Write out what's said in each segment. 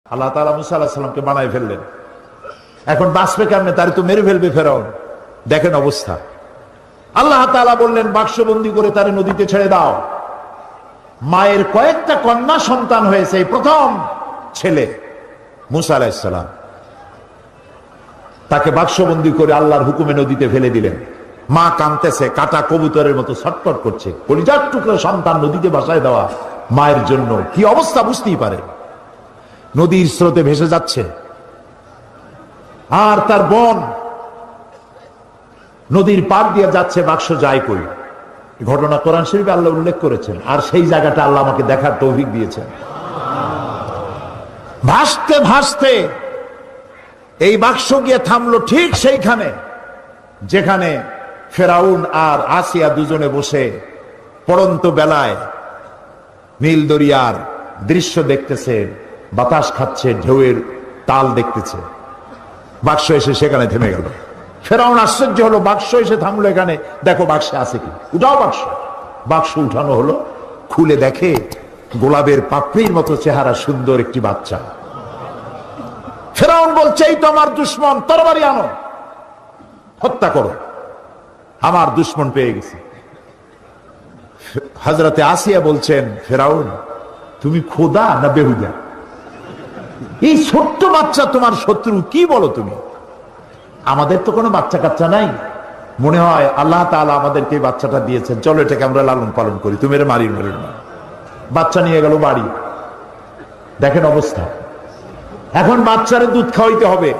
আল্লাহ তাআলা মুসা আলাইহিস সালামকে বানাই ফেললেন। এখন বাঁচবে কেমনে? তার তো মেরে ফেলবে ফেরাউন। দেখেন অবস্থা। আল্লাহ তাআলা বললেন বাক্সবন্দি করে তারে নদীতে ছেড়ে দাও। মায়ের কয়েকটা কন্যা সন্তান হয়েছে, এই প্রথম ছেলে মুসা আলাইহিস সালাম। তাকে বাক্সবন্দি করে আল্লাহর হুকুমে নদীতে ফেলে দিলেন। মা কাঁদতেছে, কাটা কবুতরের মতো ছটফট করছে। কলিজার টুকরো সন্তান নদীতে ভাসায় দেওয়া মায়ের জন্য কি অবস্থা বুঝতেই পারে। নদীর স্রোতে ভেসে যাচ্ছে, আর তার বোন নদীর পার দিয়ে যাচ্ছে, বাক্স যায় কই। ঘটনা কোরআন শরীফে আল্লাহ উল্লেখ করেছেন, আর সেই জায়গাটা আল্লাহ আমাকে দেখার তৌফিক দিয়েছেন। ভাসতে ভাসতে এই বাক্স গিয়ে থামলো ঠিক সেইখানে যেখানে ফেরাউন আর আসিয়া দুজনে বসে পড়ন্ত বেলায় নীল দরিয়ার দৃশ্য দেখতেছে, বাতাস খাচ্ছে, ঢেউয়ের তাল দেখতেছে। বাক্স এসে সেখানে থেমে গেল। ফেরাউন আশ্চর্য হলো, বাক্স এসে থামলো এখানে, দেখো বাক্সে আছে কি, উঠাও বাক্স। বাক্স উঠানো হলো, খুলে দেখে গোলাপের পাপড়ির মতো চেহারা সুন্দর একটি বাচ্চা। ফেরাউন বলছে এই তো আমার দুশ্মন, তরবারি আনো, হত্যা করো, আমার দুশ্মন পেয়ে গেছে। হযরতে আসিয়া বলছেন ফেরাউন তুমি খোদা না বেহুদা? এই ছোট্ট বাচ্চা তোমার শত্রু, কি বলো তুমি? আমাদের তো কোনো বাচ্চা কাচ্চা নাই, মনে হয় আল্লাহ তাআলা আমাদেরকে এই বাচ্চাটা দিয়েছেন, চলো এটাকে আমরা লালন পালন করি, তুমি এর মারি মেরে না। বাচ্চা নিয়ে গেল বাড়ি। দেখেন অবস্থা। এখন বাচ্চারে দুধ খাওয়াইতে হবে।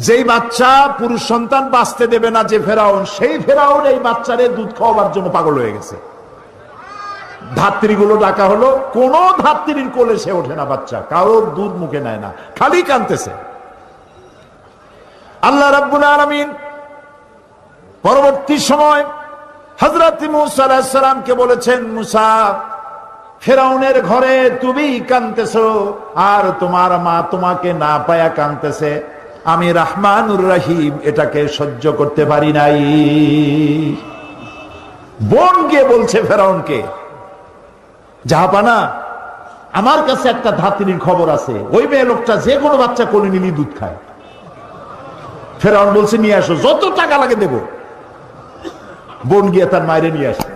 যেই বাচ্চা পুরুষ সন্তান বাঁচতে দেবে না যে ফেরাউন, সেই ফেরাউন এই বাচ্চারে দুধ খাওয়াবার জন্য পাগল হয়ে গেছে। ধাত্রীগুলো ডাকা হলো, কোন ধাত্রীর কোলে সে ওঠে না, বাচ্চা কারোর দুধ মুখে নেয় না, খালি কাঁদতেছে। আল্লাহ রাব্বুল আলামিন পরবর্তী সময় হযরত মুসা আলাইহিস সালামকে বলেছেন, মুসা ফেরাউনের ঘরে তুমি কাঁদতেছো, আর তোমার মা তোমাকে না পায়া কাঁদতেছে, আমি রহমানুর রহিম এটাকে সহ্য করতে পারি নাই। বোন গিয়ে বলছে ফেরাউনকে, জাহাপানা আমার কাছে একটা ধাত্রীর খবর আছে, ওই মেয়ে লোকটা যে কোনো বাচ্চা কোলে নিলি দুধ খায়। ফেরাউন বলছে নিয়ে আসো, যত টাকা লাগে দেব। বোন গিয়ে তার মায়েরে নিয়ে আসে।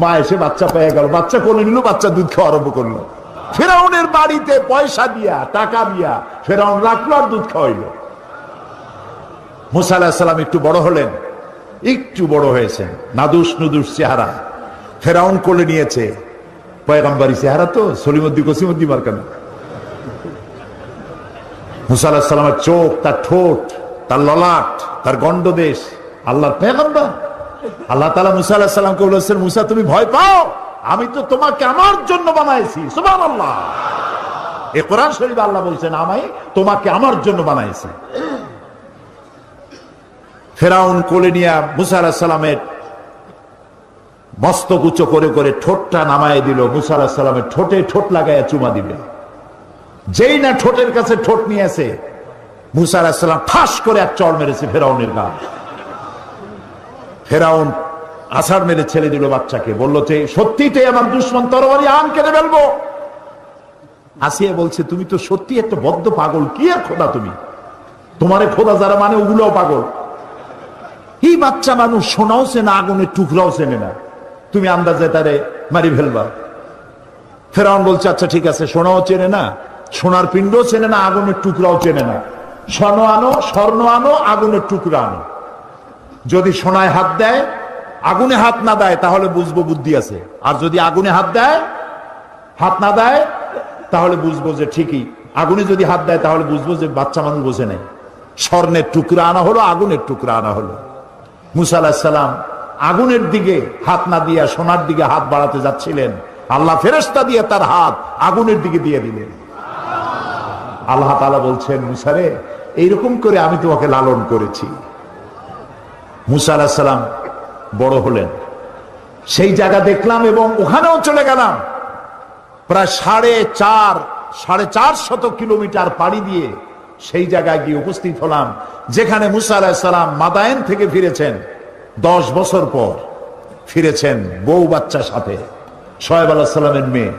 মা এসে বাচ্চা পেয়ে গেল, বাচ্চা কোলে নিল, বাচ্চা দুধ খাওয়া আরম্ভ করলো। ফেরাউনের বাড়িতে পয়সা দিয়া টাকা দিয়া ফেরাউন রাখলো আর দুধ খাওয়াইল। মুসা আলাইহিস সালাম একটু বড় হলেন, একটু বড় হয়েছেন, নাদুস নুদুস চেহারা। ফেরাউন কোলে নিয়েছে, পয়গম্বরী চেহারা তো, সলিমুদ্দি কসিমুদ্দি মার্কানা। মুসা আলাইহিস সালামের চোখ, তার ঠোঁট, তার ললাট, তার গন্ডদেশ, আল্লাহর পয়গম্বর। আল্লাহ তাআলা মুসা আলাইহিস সালামকে বলেছেন, মুসা তুমি ভয় পাও, আমি তো তোমাকে আমার জন্য বানাইছি। সুবহানাল্লাহ। এই কোরআন শরীফে আল্লাহ বলছেন আমি তোমাকে আমার জন্য বানাইছি। ফেরাউন কোলে নিয়ে মুসা আলাইহিস সালামের মস্তক উঁচু করে করে ঠোঁটটা নামায় দিল। মুসা আলাইহিস সালামের ঠোঁটে ঠোঁট লাগাইয়া চুমা দিবে। যেই না ঠোঁটের কাছে ঠোঁট নিয়েছে, মুসা আলাইহিস সালাম ঠাস করে এক চড় মেরেছে ফেরাউনের গাল। ফেরাউন আছাড় মেরে ছেড়ে দিল বাচ্চাকে, বললো যে সত্যিই আমার দুশ্মন, তরবারি আন, কেটে ফেলবো। আসিয়া বলছে তুমি তো সত্যি একটা বদ্ধ পাগল, কি আর খোদা তুমি, তোমারে খোদা যারা মানে ওগুলোও পাগল। এই বাচ্চা মানুষ সোনাও চেনে, আগুনের টুকরাও চেনে না, তুমি আন্দাজে তারে মারি ফেলবা। ফেরাউন বলছে আচ্ছা ঠিক আছে, সোনাও চেনে না, সোনার পিণ্ডও চেনে না, আগুনের টুকরাও চেনে না, স্বর্ণ আনো, আগুনের টুকরা আনো। যদি সোনায় হাত দেয়, আগুনে হাত না দেয়, তাহলে বুঝবো বুদ্ধি আছে। আর যদি আগুনে হাত দেয়, হাত না দেয়, তাহলে বুঝবো যে ঠিকই। আগুনে যদি হাত দেয় তাহলে বুঝবো যে বাচ্চা মানুষ বোঝে নেই। স্বর্ণের টুকরা আনা হলো, আগুনের টুকরা আনা হলো। মুসা আলাইহিস সালাম আগুনের দিকে হাত না দিয়া সোনার দিকে হাত বাড়াতে যাচ্ছিলেন, আল্লাহ ফেরেশতা দিয়ে তার হাত আগুনের দিকে দিয়ে দিলেন। আল্লাহ তাআলা বলছেন, মুসা রে, এইরকম করে আমি তোমাকে লালন করেছি। মুসা আলাইহিস সালাম বড় হলেন, সেই জায়গা দেখলাম এবং ওখানেও চলে গেলাম। প্রায় 450 কিলোমিটার পাড়ি দিয়ে সেই জায়গায় গিয়ে উপস্থিত হলাম যেখানে মুসা আলাইহিস সালাম মাদায়েন থেকে ফিরেছেন। 10 বছর পর ফিরেছেন বউ বাচ্চার সাথে। শোয়েব আলাইহিস সালামের মেয়ে,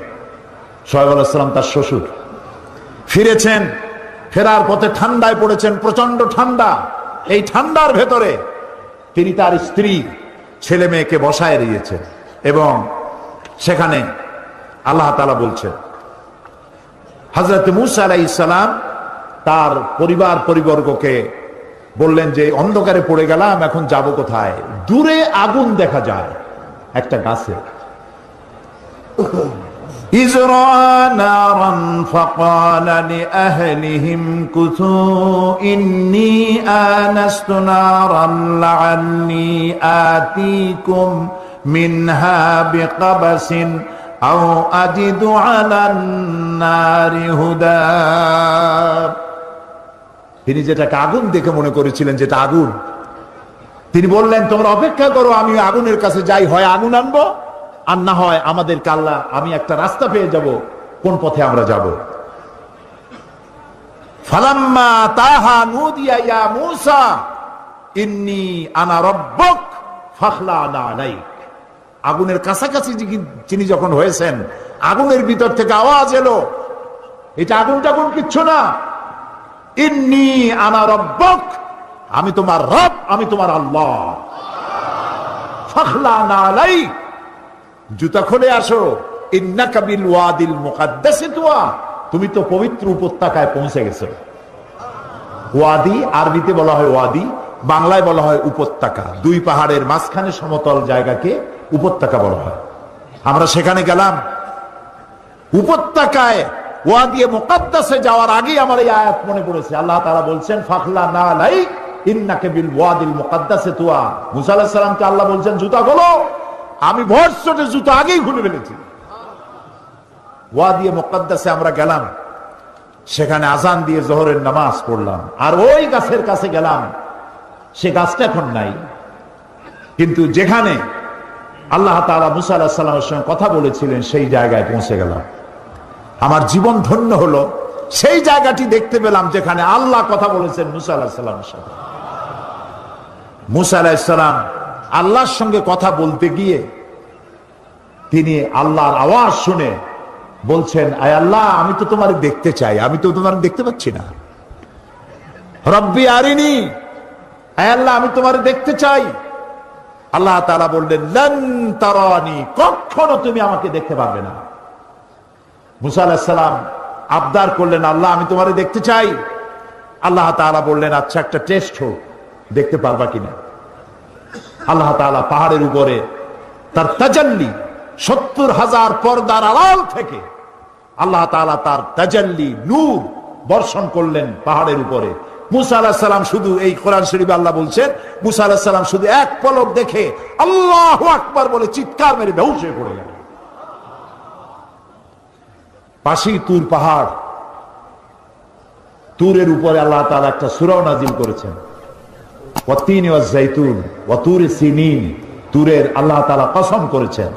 শোয়েব আলাইহিস সালাম তার শ্বশুর। ফিরেছেন, ফেরার পথে ঠান্ডায় পড়েছেন, প্রচন্ড ঠান্ডা। এই ঠান্ডার ভেতরে তিনি তার স্ত্রী ছেলে মেয়েকে বসায় দিয়েছেন এবং সেখানে আল্লাহ তাআলা বলছেন, হযরত মূসা আলাইহিস সালাম তার পরিবার পরিবর্গকে বললেন যে অন্ধকারে পড়ে গেলাম, এখন যাব কোথায়? দূরে আগুন দেখা যায় একটা গাছে। إذ رأى نارا فقال لأهلهم كثوا إني آنست نارا لعلي آتيكم منها بقبس أو أجد على النار هدى। তিনি যেটাকে আগুন দেখে মনে করেছিলেন যেটা আগুন, তিনি বললেন তোমরা অপেক্ষা করো, আমি আগুনের কাছে যাই, হয় আগুন আনবো আর না হয় আমাদের কাল্লা, আমি একটা রাস্তা পেয়ে যাব কোন পথে আমরা যাব। ফালাম্মা তাহা নুদিয়া ইয়া মূসা ইন্নী আনা রাব্বুক ফাখলা'না আলাইক। আগুনের কাছাকাছি যিনি যখন হয়েছেন, আগুনের ভিতর থেকে আওয়াজ এলো, এটা আগুন টাগুন কিচ্ছু না, ইন্নী আনা রাব্বুক, আমি তোমার রব, আমি তোমার আল্লাহ। ফাখলা'না আলাইক, জুতা খুলে আসো, ইন্নাকা বিল ওয়াদিল মুকাদ্দাসি তুয়া, তুমি তো পবিত্র উপত্যকায় পৌঁছে গেছো। ওয়াদি আরবিতে বলা হয় ওয়াদি, বাংলায় বলা হয় উপত্যকা। দুই পাহাড়ের মাঝখানে সমতল জায়গাকে উপত্যকা বলা হয়। আমরা সেখানে গেলাম। উপত্যকায় ওয়াদি মুকাদ্দাসে যাওয়ার আগে আমার এই আয়াত মনে পড়েছে। আল্লাহ তাআলা বলছেন ফাখলা'না আলাইক ইন্নাকা বিল ওয়াদিল মুকাদ্দাসি তুয়া। মূসা আলাইহিস সালামকে আল্লাহ বলছেন জুতা খোলো, আমি ভরসটে জুতা আগেই খুলে ফেলেছি। ওয়াদি মুকাদ্দাসে আমরা গেলাম, সেখানে আজান দিয়ে জোহরের নামাজ পড়লাম, আর ওই গাছের কাছে গেলাম। সে গাছটা এখন নাই, কিন্তু যেখানে আল্লাহ তাআলা মূসা আলাইহিস সালামের সঙ্গে কথা বলেছিলেন সেই জায়গায় পৌঁছে গেলাম। আমার জীবন ধন্য হলো, সেই জায়গাটি দেখতে পেলাম যেখানে আল্লাহ কথা বলেছেন মূসা আলাইহিস সালামের সাথে। মূসা আলাইহিস সালাম আল্লাহর সঙ্গে কথা বলতে গিয়ে তিনি আল্লাহর আওয়াজ শুনে বলছেন, আয় আল্লাহ, আমি তো তোমার দেখতে চাই, আমি তো তোমার দেখতে পাচ্ছি না। রব্বি আরিনি, আয় আল্লাহ, আমি তোমার দেখতে চাই। আল্লাহ তাআলা বললেন লান তারানি, কখনো তুমি আমাকে দেখতে পারবে না। মূসা আলাইহিস সালাম আবদার করলেন, আল্লাহ, আমি তোমারে দেখতে চাই। আল্লাহ তাআলা বললেন আচ্ছা, একটা টেস্ট হোক, দেখতে পারবা কিনা। আল্লাহ তাআলা পাহাড়ের উপরে তার তাজাল্লি, ৭০,০০০ পর্দার আড়াল থেকে আল্লাহ তাআলা তার তাজাল্লি নূর বর্ষণ করলেন পাহাড়ের উপরে। মূসা আলাইহিস সালাম শুধু, এই কোরআন শরীফে আল্লাহ বলছেন, মূসা আলাইহিস সালাম শুধু এক পলক দেখে আল্লাহু আকবার বলে চিৎকার মেরে বেহুশ হয়ে পড়ে গেলেন। পাশেই তুর পাহাড়, তুরের উপরে আল্লাহ তাআলা একটা সূরা নাযিল করেছেন, ওয়াতিন ওয়াজ-জাইতুন ওয়া তুর সিনিন। তুরের আল্লাহ তাআলা কসম করেছেন,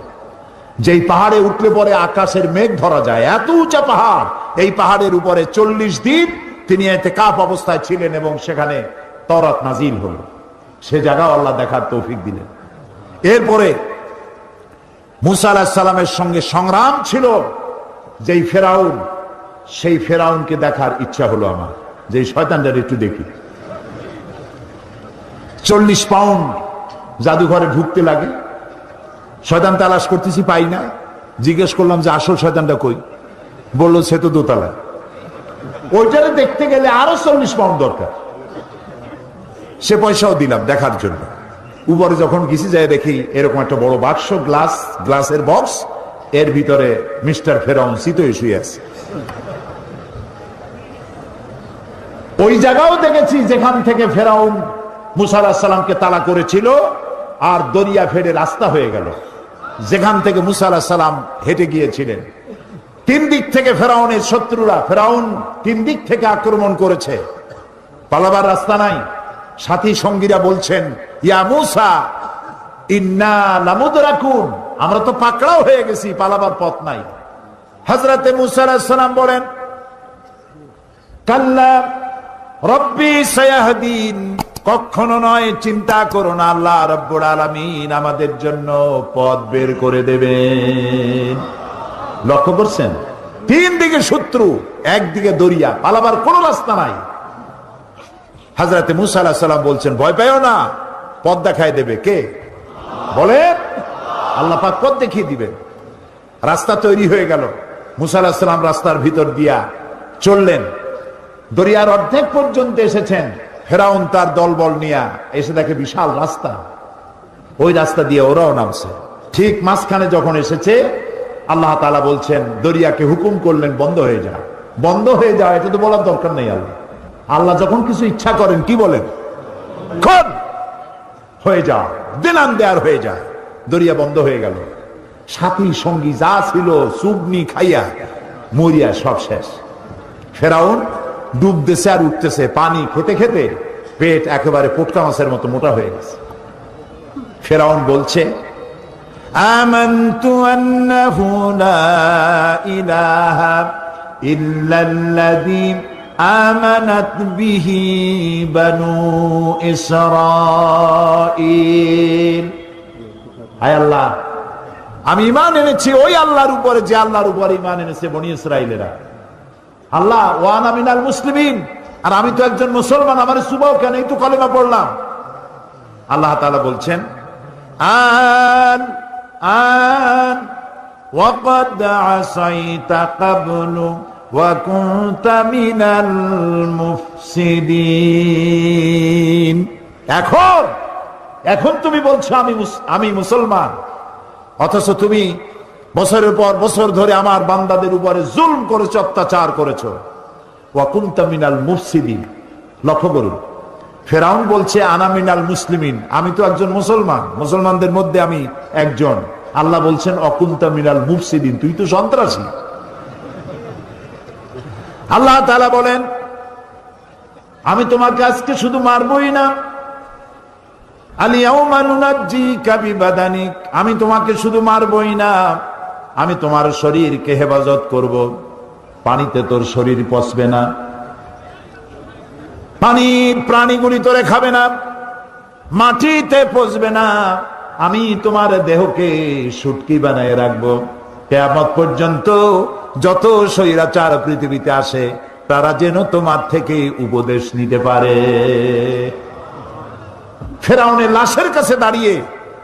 যেই পাহাড়ে উঠলে পরে আকাশের মেঘ ধরা যায়, এত উঁচা পাহাড়। এই পাহাড়ের উপরে ৪০ দিন তিনি ইতিকাফ অবস্থায় ছিলেন এবং সেখানে তওরাত নাজিল হলো। সে জায়গা আল্লাহ দেখার তৌফিক দিলেন। এরপরে মূসা আলাইহিস সালামের সঙ্গে সংগ্রাম ছিল যেই ফেরাউন, সেই ফেরাউনকে দেখার ইচ্ছা হলো আমার, যে শয়তানটার একটু দেখি। ৪০ পাউন্ড জাদুঘরে ঢুকতে লাগে, শয়তান তালাশ করতেছি, পাই না। জিজ্ঞেস করলাম যে আসল শয়তানটা কই? বললো সে তো দোতলা। ওইটারে দেখতে গেলে আরো ৪০ পাউন্ড দরকার। সে পয়সাও দিলাম দেখার জন্য। উপরে যখন গেছি যাই দেখি এরকম একটা বড় বাক্স, গ্লাসের বক্স, এর ভিতরে মিস্টার ফেরাউন চিতই শুয়ে আছে। ওই জায়গাও দেখেছি যেখান থেকে ফেরাউন মূসা আলাইহিস সালামকে তাড়া করেছিল, আর দরিয়া ফেটে রাস্তা হয়ে গেল। যেখান থেকে মূসা আলাইহিস সালাম হেঁটে গিয়েছিলেন, তিন দিক থেকে ফেরাউনের শত্রুরা, ফেরাউন তিন দিক থেকে আক্রমণ করেছে, পালাবার রাস্তা নাই। সাথী সঙ্গীরা বলছেন, ইয়া মূসা ইন্না লামুদরাকুন, আমরা তো পাকড়াও হয়ে গেছি, পালাবার পথ নাই। হযরতে মূসা আলাইহিস সালাম বলেন, কাল্লা রব্বি সায়াহদিন, কখনো নয়, চিন্তা করো না, আল্লাহ রাব্বুল আলামিন আমাদের জন্য পথ বের করে দেবেন। লক্ষ্য করছেন, তিন দিকে শত্রু, একদিকে দরিয়া, পালাবার কোন রাস্তা নাই। হযরতে মূসা আলাইহিস সালাম বলছেন, ভয় পাইও না, পথ দেখায় দেবে কে? বলেন, আল্লাহ পাক পথ দেখিয়ে দিবেন। রাস্তা তৈরি হয়ে গেল। মূসা আলাইহিস সালাম রাস্তার ভিতর দিয়া চললেন। দরিয়ার অর্ধেক পর্যন্ত এসেছেন। ফেরাউন তার দলবল নিয়ে এসে দেখে বিশাল রাস্তা, ওই রাস্তা দিয়ে ওরাও নামছে। ঠিক মাঝখানে যখন এসেছে, আল্লাহ তাআলা বলছেন, দরিয়াকে হুকুম করলেন বন্ধ হয়ে যা। বন্ধ হয়ে যাও, এটা তো বলার দরকার নেই। আল্লাহ যখন কিছু ইচ্ছা করেন কি বলেন? কোন হয়ে যা, দিনান দেয়ার হয়ে যায়। দরিয়া বন্ধ হয়ে গেল। সাথী সঙ্গী যা ছিল সুবনি খাইয়া মরিয়া সব শেষ। ফেরাউন ডুবতেছে আর উঠতেছে, পানি খেতে খেতে পেট একেবারে পোটকা মাছের মতো মোটা হয়ে গেছে। ফেরাউন বলছে, আমানতু আন্নাহু লা ইলাহা ইল্লাল্লাযী আমানাত বিহি বানু ইসরাঈল। হায় আল্লাহ, আমি ঈমান এনেছি ওই আল্লাহর উপরে যে আল্লাহর উপরে ঈমান এনেছে বনি ইসরাঈলেরা। আল্লাহ, ওয়া আনা মিনাল মুসলিমিন, আর আমি তো একজন মুসলমান, আমার সুবাও কেন, এই তো কালেমা পড়লাম। আল্লাহ তাআলা বলছেন, আন আন ওয়াকাদ আসাইতা ক্বাবলু ওয়া কুনতা মিনাল মুফসিদিন। এখন তুমি বলছো আমি মুসলমান, অথচ তুমি বছরের পর বছর ধরে আমার বান্দাদের উপরে জুলম করেছো, অত্যাচার করেছো। ওয়া কুনতা মিনাল মুফসিদিন। লক্ষ্য করুন, ফেরাউন বলছে আনা মিনাল মুসলিমিন, আমি তো একজন মুসলমান, মুসলমানদের মধ্যে আমি একজন। আল্লাহ বলছেন অকুনতা মিনাল মুফসিদিন, তুই তো সন্ত্রাসী। আল্লাহ তাআলা বলেন, আমি তোমাকে আজকে শুধু মারবই না, আলিয়াউমা নুনাজ্জিকা বিবাদানিক, আমি তোমাকে শুধু মারবই না, আমি তোমার শরীরকে হেফাজত করব। পানিতে তোর শরীর পচবে না, পানির প্রাণীগুলি তোরে খাবে না, মাটিতে পচবে না, আমি তোমার দেহকে শুটকি বানায় রাখবো। কিয়ামত পর্যন্ত যত স্বৈরাচার পৃথিবীতে আসে তারা যেন তোমার থেকে উপদেশ নিতে পারে। ফেরাউনের লাশের কাছে দাঁড়িয়ে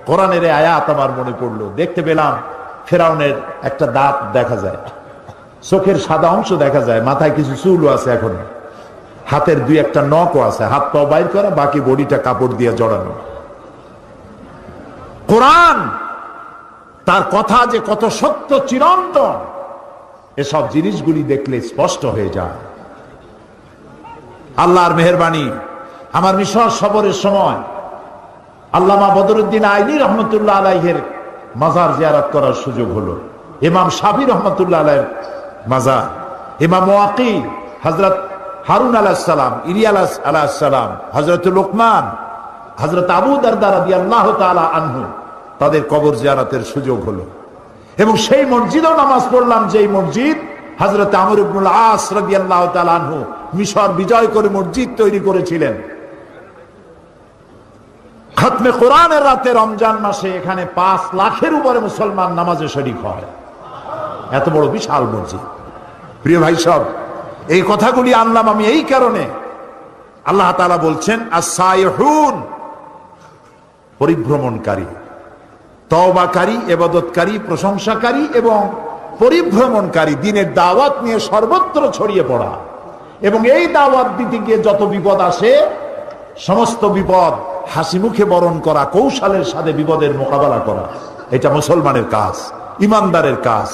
কোরআনের আয়াত আমার মনে পড়লো। দেখতে পেলাম ফেরাউনের একটা দাঁত দেখা যায়, চোখের সাদা অংশ দেখা যায়, মাথায় কিছু চুলও আছে, এখন হাতের দুই একটা নখও আছে, হাত পা বাইর করা, বাকি বডিটা কাপড় দিয়ে জড়ানো। কোরআন তার কথা যে কত সত্য চিরন্তন, এসব জিনিসগুলি দেখলে স্পষ্ট হয়ে যায়। আল্লাহর মেহেরবানি, আমার মিশর সফরের সময় আল্লামা বদরুদ্দিন আইনি রহমতুল্লাহ আলাইহের মাজার জিয়ারত করার সুযোগ হলো। ইমাম শাফি রহমতুল্লাহ আলাইহির মাজার, ইমাম ওয়াকি, হযরত হারুন আলাইহিস সালাম, ইলিয়াস আলাইহিস সালাম, হযরত লোকমান, হযরত আবু দারদা রাদিয়াল্লাহু তাআলা আনহু, তাদের কবর জিয়ারতের সুযোগ হলো। এবং সেই মসজিদেও নামাজ পড়লাম, যেই মসজিদ হযরত আমর ইবনুল আস রাদিয়াল্লাহু তাআলা আনহু মিশর বিজয় করে মসজিদ তৈরি করেছিলেন। খতমে কোরআনের রাতে রমজান মাসে এখানে 5 লাখের উপরে মুসলমান নামাজে শরীক হয়। এত বড় বিশাল মসজিদ। প্রিয় ভাই সব, এই কথাগুলি আনলাম আমি এই কারণে, আল্লাহ তাআলা বলছেন আস-সাইহুন, পরিভ্রমণকারী, তওবাকারী, ইবাদতকারী, প্রশংসাকারী এবং পরিভ্রমণকারী, দ্বীনের দাওয়াত নিয়ে সর্বত্র ছড়িয়ে পড়া। এবং এই দাওয়াত দিতে গিয়ে যত বিপদ আসে, সমস্ত বিপদ হাসি মুখে বরণ করা, কৌশলের সাথে বিপদের মোকাবেলা করা, এটা মুসলমানের কাজ, ইমানদারের কাজ।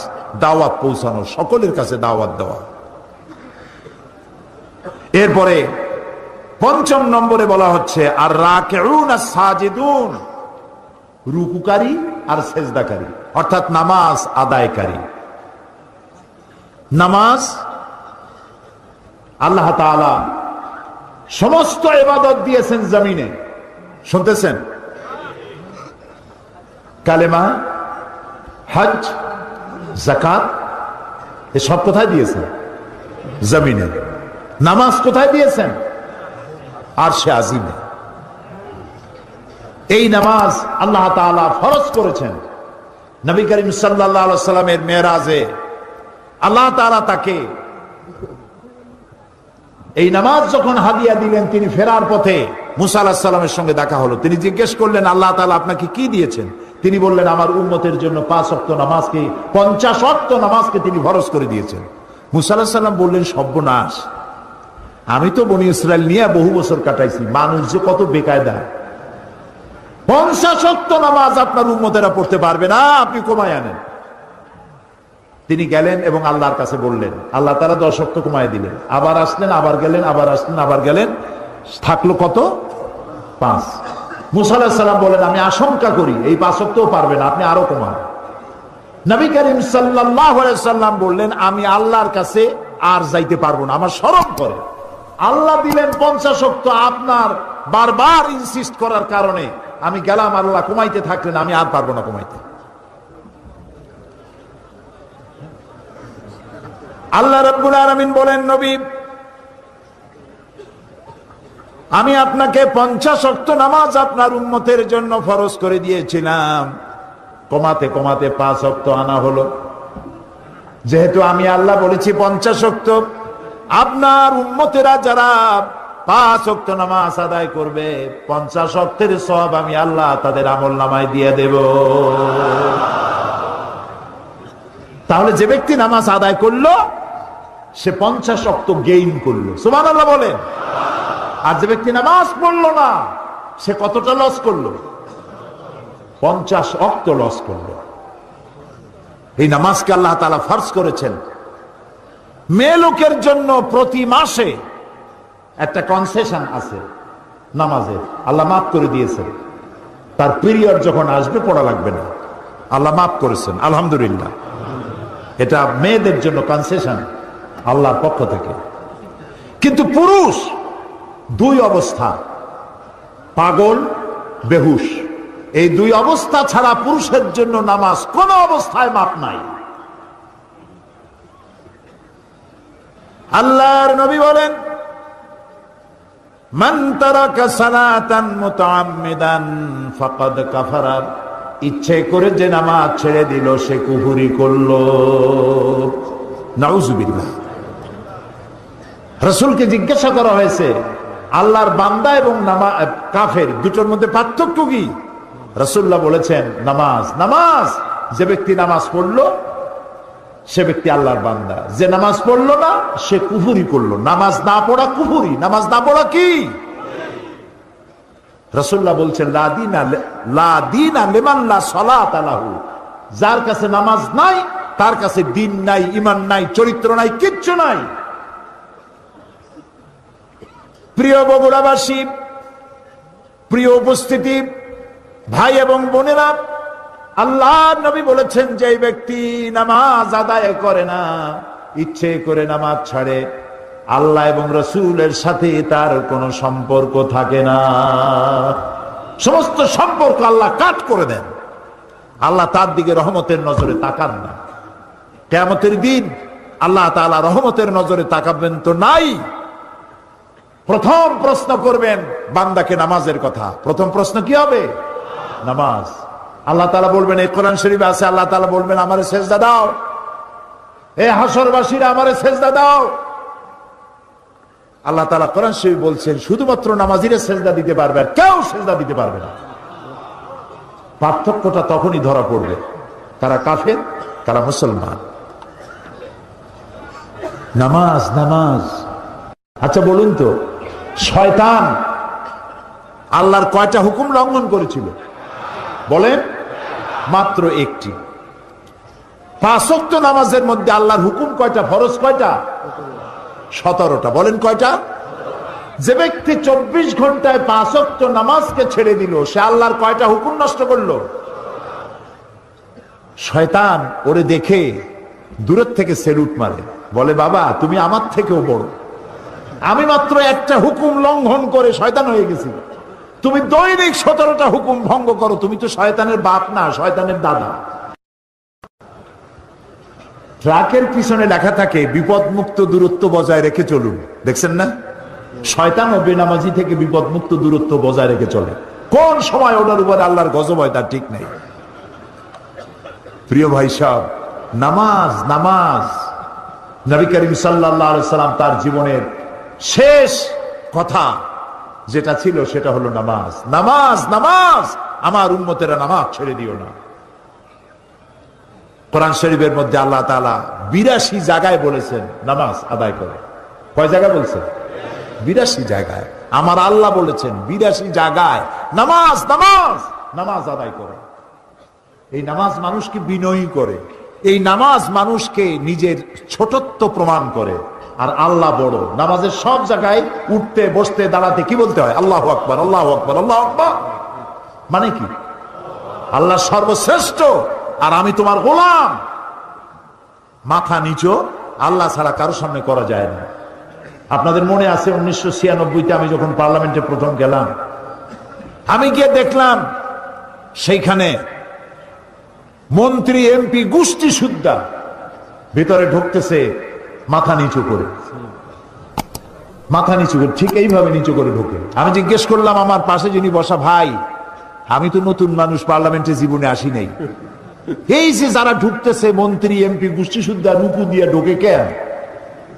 দাওয়াত পৌঁছানো, সকলের কাছে দাওয়াত দেওয়া। এরপরে 5 নম্বরে বলা হচ্ছে আর রাকিউন আস-সাজিদুন, রুকুকারী আর সেজদাকারী, অর্থাৎ নামাজ আদায়কারী। নামাজ আল্লাহ তাআলা সমস্ত ইবাদত দিয়েছেন জমিনে, শুনতেছেন? কালেমা, হজ, যাকাত, এসব কোথায় দিয়েছেন? জমিনে। নামাজ কোথায় দিয়েছেন? আরশে আজিমে। এই নামাজ আল্লাহ তাআলা ফরজ করেছেন। নবী করিম সাল্লাল্লাহু আলাইহি ওয়াসাল্লামের মেরাজে আল্লাহ তাআলা তাকে এই নামাজ যখন হাদিয়া দিলেন, তিনি ফেরার পথে মুসা আলাইহিস সালামের সঙ্গে দেখা হলো। তিনি জিজ্ঞেস করলেন, আল্লাহ তাআলা আপনাকে কি দিয়েছেন? তিনি বললেন, আমার উম্মতের জন্য 5 ওয়াক্ত নামাজকে 50 ওয়াক্ত নামাজকে তিনি ফরজ করে দিয়েছেন। মুসা আলাইহিস সালাম বললেন, সর্বনাশ, আমি তো বনি ইসরাইল নিয়ে বহু বছর কাটাইছি, মানুষ যে কত বেকায়দা, 50 ওয়াক্ত নামাজ আপনার উম্মতেরা পড়তে পারবে না, আপনি কমায় আনেন। তিনি গেলেন এবং আল্লাহর কাছে বললেন, আল্লাহ তাআলা 10 ওয়াক্ত কমায় দিলেন। আবার আসলেন, আবার গেলেন, আবার আসলেন, আবার গেলেন, থাকলো কত? 5। মুসা আলাইহিস সালাম বলেন, আমি আশঙ্কা করি এই 5 ওয়াক্তও পারবে না, আপনি আরো কমান। নবী করিম সাল্লাল্লাহু আলাইহি সাল্লাম বললেন, আমি আল্লাহর কাছে আর যাইতে পারবো না, আমার শরম করে। আল্লাহ দিলেন 50 ওয়াক্ত, আপনার বারবার ইনসিস্ট করার কারণে আমি গেলাম, আল্লাহ কমাইতে থাকলেন, আমি আর পারবো না কমাইতে। আল্লাহ রাব্বুল আলামিন বলেন, নবী, আমি আপনাকে 50 ওয়াক্ত নামাজ আপনার উম্মতের জন্য ফরজ করে দিয়েছিলাম, কমাতে কমাতে 5 ওয়াক্ত আনা হলো। যেহেতু আমি আল্লাহ বলেছি 50 ওয়াক্ত, আপনার উম্মতেরা যারা 5 ওয়াক্ত নামাজ আদায় করবে, 50 ওয়াক্তের সওয়াব আমি আল্লাহ তাদের আমলনামায় দিয়ে দেব। তাহলে যে ব্যক্তি নামাজ আদায় করলো সে 50 ওয়াক্ত গেইন করলো, সুবহানাল্লাহ বলেন। আর যে ব্যক্তি নামাজ পড়লো না সে কতটা লস করলো? 50 ওয়াক্ত লস করলো। এই নামাজকে আল্লাহ তাআলা ফরজ করেছেন। মেয়ে লোকের জন্য প্রতি মাসে একটা কনসেশন আছে নামাজের, আল্লাহ মাফ করে দিয়েছেন। তার পিরিয়ড যখন আসবে পড়া লাগবে না, আল্লাহ মাফ করেছেন, আলহামদুলিল্লাহ। এটা মেয়েদের জন্য কনসেশন আল্লাহর পক্ষ থেকে। কিন্তু পুরুষ 2 অবস্থা, পাগল, বেহুশ, এই 2 অবস্থা ছাড়া পুরুষের জন্য নামাজ কোন অবস্থায় মাপ নাই। আল্লাহর নবী বলেন, মান তারাকা সালাতান মুতাআম্মিদান ফাকাদ কাফারা, ইচ্ছে করে যে নামাজ ছেড়ে দিল সে কুফরি করলো। নাউজুবিল্লাহ। রাসূলকে জিজ্ঞাসা করা হয়েছে, আল্লাহর বান্দা এবং কাফের দুটোর মধ্যে পার্থক্য কি? রাসূলুল্লাহ বলেছেন, নামাজ। নামাজ, যে ব্যক্তি নামাজ পড়লো সে ব্যক্তি আল্লাহর বান্দা, যে নামাজ পড়লো না সে কুফরি করলো। নামাজ না পড়া কুফরি, নামাজ না পড়া কি? রাসূলুল্লাহ বলছেন, লা দীনা লিমান লা সালাতা লাহু, যার কাছে নামাজ নাই তার কাছে দিন নাই, ঈমান নাই, চরিত্র নাই, কিচ্ছু নাই। প্রিয় বগুড়াবাসী, প্রিয় উপস্থিতি, ভাই এবং বোনেরা, আল্লাহর নবী বলেছেন, যে ব্যক্তি নামাজ আদায় করে না, ইচ্ছে করে নামাজ ছাড়ে, আল্লাহ এবং রাসূলের সাথে তার কোনো সম্পর্ক থাকে না। সমস্ত সম্পর্ক আল্লাহ কাট করে দেন। আল্লাহ তার দিকে রহমতের নজরে তাকান না। কিয়ামতের দিন আল্লাহ তাআলা রহমতের নজরে তাকাবেন তো নাই। প্রথম প্রশ্ন করবেন বান্দাকে নামাজের কথা। প্রথম প্রশ্ন কি হবে? নামাজ। আল্লাহ তাআলা বলবেন, এই কোরআন শরীফে আছে, আল্লাহ তাআলা বলবেন, আমারে সেজদা দাও। এ হাসরবাসীরা আমারে সেজদা দাও। আল্লাহ তাআলা কোরআন শরীফ বলছেন, শুধুমাত্র নামাজিরা সেজদা দিতে পারবে, আর কেউ সেজদা দিতে পারবে না। পার্থক্যটা তখনই ধরা পড়বে, কারা কাফের, কারা মুসলমান। নামাজ, নামাজ। আচ্ছা বলুন তো, শয়তান আল্লাহর কয়টা হুকুম লঙ্ঘন করেছিল? বলেন। মাত্র একটি। 5 ওয়াক্ত নামাজের মধ্যে আল্লাহর হুকুম কয়টা? ফরজ কয়টা? 17টা। বলেন কয়টা? যে ব্যক্তি 24 ঘন্টায় 5 ওয়াক্ত নামাজকে ছেড়ে দিল, সে আল্লাহর কয়টা হুকুম নষ্ট করলো? শয়তান ওরে দেখে দূরের থেকে সেলুট মারে, বলে, বাবা তুমি আমার থেকেও বড়, আমি মাত্র একটা হুকুম লঙ্ঘন করে শয়তান হয়ে গেছি, তুমি দৈনিক 17টা হুকুম ভঙ্গ করো, তুমি তো শয়তানের বাপ না, শয়তানের দাদা। ট্রাকের পিছনে লেখা থাকে, বিপদ মুক্ত দূরত্ব বজায় রেখে চলুন। দেখছেন না? শয়তান ও বেনামাজি থেকে বিপদ মুক্ত দূরত্ব বজায় রেখে চলে। কোন সময় ওটার উপর আল্লাহর গজব হয় তার ঠিক নেই। প্রিয় ভাই সাহেব, নামাজ, নামাজ নবী করিম সাল্লাল্লাহু আলাইহি সাল্লাম তার জীবনের শেষ কথা যেটা ছিল সেটা হলো নামাজ, নামাজ, নামাজ। আমার উম্মতেরা নামাজ ছেড়ে দিও না। কোরআন শরীফের মধ্যে আল্লাহ তাআলা 82 জায়গায় বলেছেন নামাজ আদায় করে। কয় জায়গায় বলছেন? 82 জায়গায়। আমার আল্লাহ বলেছেন 82 জায়গায় নামাজ, নামাজ, নামাজ আদায় করে। এই নামাজ মানুষকে বিনয়ী করে, এই নামাজ মানুষকে নিজের ছোটত্ব প্রমাণ করে। আর আল্লাহ বড়। নামাজের সব জায়গায় উঠতে বসতে দাঁড়াতে কি বলতে হয়? আল্লাহু আকবার, আল্লাহু আকবার, আল্লাহু আকবার। মানে কি? আল্লাহ সর্বশ্রেষ্ঠ আর আমি তোমার গোলাম। মাথা নিচু আল্লাহ ছাড়া কারোর সামনে করা যায় না। আপনাদের মনে আছে 1996-তে আমি যখন পার্লামেন্টে প্রথম গেলাম, আমি গিয়ে দেখলাম সেইখানে মন্ত্রী এমপি গোষ্ঠী সুদ্ধা ভিতরে ঢুকতেছে মাথা নিচু করে, মাথা নিচু করে, ঠিক এইভাবে নিচু করে ঢুকে। আমি জিজ্ঞেস করলাম আমার পাশে যিনি বসা, ভাই আমি তো নতুন মানুষ, পার্লামেন্টে জীবনে আসি নাই, এই যে যারা ঢুকতেছে মন্ত্রী এমপি গোষ্ঠী সুদ্ধা রুকু দিয়ে ঢোকে কেন?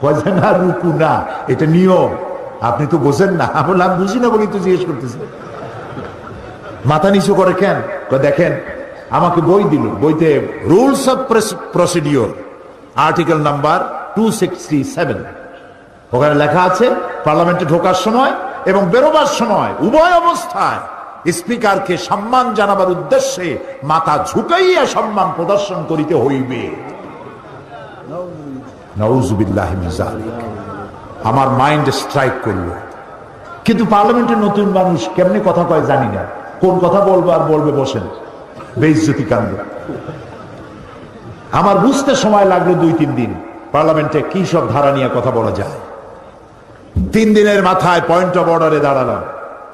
কয় না রুকু না, এটা নিয়ম, আপনি তো বোঝেন না। আমি বললাম বুঝি না বলি তো জিজ্ঞেস করতেছে মাথা নিচু করে কেন? দেখেন আমাকে বই দিল, বইতে rules of procedure article number 267, ওখানে লেখা আছে পার্লামেন্টে ঢোকার সময় এবং বেরোবার সময় উভয় অবস্থায় স্পিকারকে সম্মান জানাবার উদ্দেশ্যে মাথা ঝুঁকাইয়া সম্মান প্রদর্শন করিতে হইবে। নাউযুবিল্লাহি মিন যালিক। আমার মাইন্ড স্ট্রাইক করলো। কিন্তু পার্লামেন্টের নতুন মানুষ কেমনে কথা কয় জানি না, কোন কথা বলবো আর বলবে বসেন, বেইজ্জতি কাণ্ড। আমার বুঝতে সময় লাগলো 2-3 দিন পার্লামেন্টে কি সব ধারা নিয়ে কথা বলা যায়। 3 দিনের মাথায় পয়েন্ট অফ অর্ডারে দাঁড়ালাম,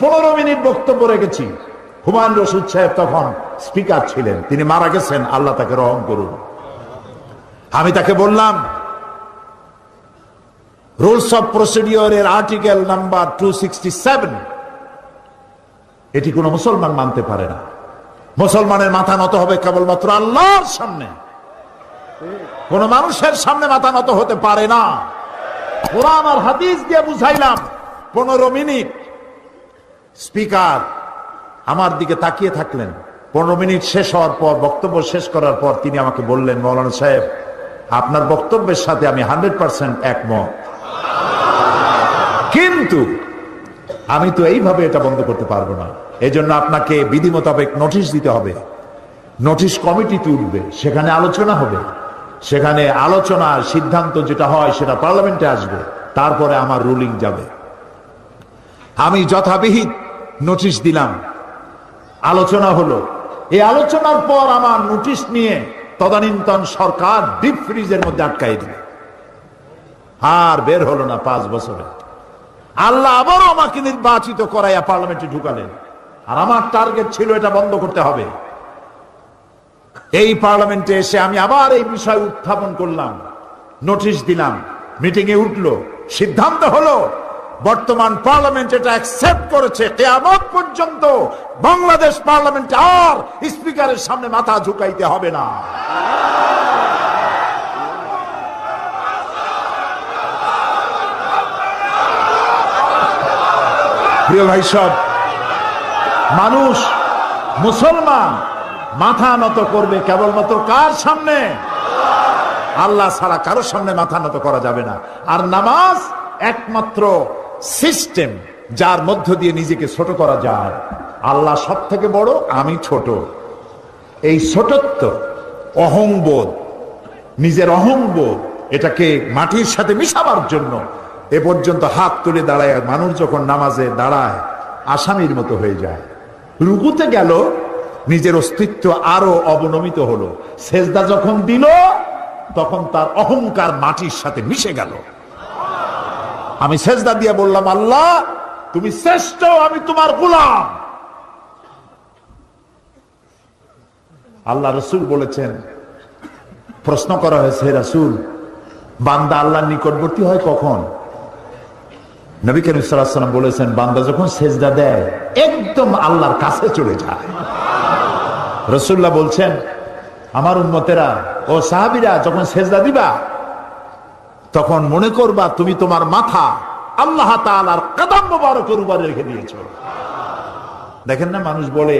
15 মিনিট বক্তব্য রেখেছি। হুমায়ুন রশিদ সাহেব তখন স্পিকার ছিলেন, তিনি মারা গেছেন, আল্লাহ তাকে রহম করুন। আমি তাকে বললাম রুলস অফ প্রসিডিওরের আর্টিকেল নাম্বার 267 এটি কোন মুসলমান মানতে পারে না। মুসলমানের মাথা নত হবে কেবলমাত্র আল্লাহর সামনে, কোন মানুষের সামনে মাথা নত হতে পারে না। কোরআন আর হাদিস দিয়ে বুঝাইলাম। 15 মিনিট স্পিকার আমার দিকে তাকিয়ে থাকলেন। 15 মিনিট শেষ হওয়ার পর, বক্তব্য শেষ করার পর তিনি আমাকে বললেন, মৌলানা সাহেব আপনার বক্তব্যের সাথে আমি 100% একমত, কিন্তু আমি তো এইভাবে এটা বন্ধ করতে পারবো না। এই জন্য আপনাকে বিধি মোতাবেক নোটিশ দিতে হবে। নোটিশ কমিটি তুলবে, সেখানে আলোচনা হবে, সেখানে আলোচনার সিদ্ধান্ত যেটা হয় সেটা পার্লামেন্টে আসবে, তারপরে আমার রুলিং যাবে। আমি যথাবিহিত নোটিশ দিলাম, আলোচনা হলো। এই আলোচনার পর আমার নোটিশ নিয়ে তদানীন্তন সরকার ডিপ ফ্রিজের মধ্যে আটকাই দিল, আর বের হলো না 5 বছরে। আল্লাহ আবারও আমাকে নির্বাচিত করাইয়া পার্লামেন্টে ঢুকালেন, আর আমার টার্গেট ছিল এটা বন্ধ করতে হবে। এই পার্লামেন্টে এসে আমি আবার এই বিষয় উত্থাপন করলাম, নোটিশ দিলাম, মিটিং এ উঠলো, সিদ্ধান্ত হলো বর্তমান পার্লামেন্ট এটা অ্যাকসেপ্ট করেছে, কিয়ামত পর্যন্ত বাংলাদেশ পার্লামেন্টে আর স্পিকারের সামনে মাথা ঝুঁকাইতে হবে না। প্রিয় ভাই সব, মানুষ মুসলমান মাথা নত করবে কেবলমাত্র কার সামনে? আল্লাহ ছাড়া কারোর সামনে মাথা নত করা যাবে না। আর নামাজ একমাত্র সিস্টেম যার মধ্য দিয়ে নিজেকে ছোট করা যায়। আল্লাহ সব থেকে বড়, আমি ছোট। এই ছোটত্ব, অহংবোধ, নিজের অহংবোধ, এটাকে মাটির সাথে মিশাবার জন্য এ পর্যন্ত হাত তুলে দাঁড়ায় মানুষ যখন নামাজে দাঁড়ায় আসামির মতো হয়ে যায়। রুকুতে গেল, নিজের অস্তিত্ব আরো অবনমিত হলো। সেজদা যখন দিল তখন তার অহংকার মাটির সাথে মিশে গেল। আমি সেজদা দিয়ে বললাম, আল্লাহ তুমি শ্রেষ্ঠ, আমি তোমার গোলাম। আল্লাহ রসুল বলেছেন, প্রশ্ন করা হয়েছে, হে রাসূল বান্দা আল্লাহর নিকটবর্তী হয় কখন? নবী করিম সাল্লাল্লাহু আলাইহি ওয়াসাল্লাম বলেছেন, বান্দা যখন সেজদা দেয় একদম আল্লাহর কাছে চলে যায়। রাসূলুল্লাহ বলছেন, আমার উম্মতেরা ও সাহাবীরা যখন সেজদা দিবা তখন মনে করবা তুমি তোমার মাথা আল্লাহ তাআলার কদম মোবারকের উপরে রেখে দিয়েছো। দেখেন না, মানুষ বলে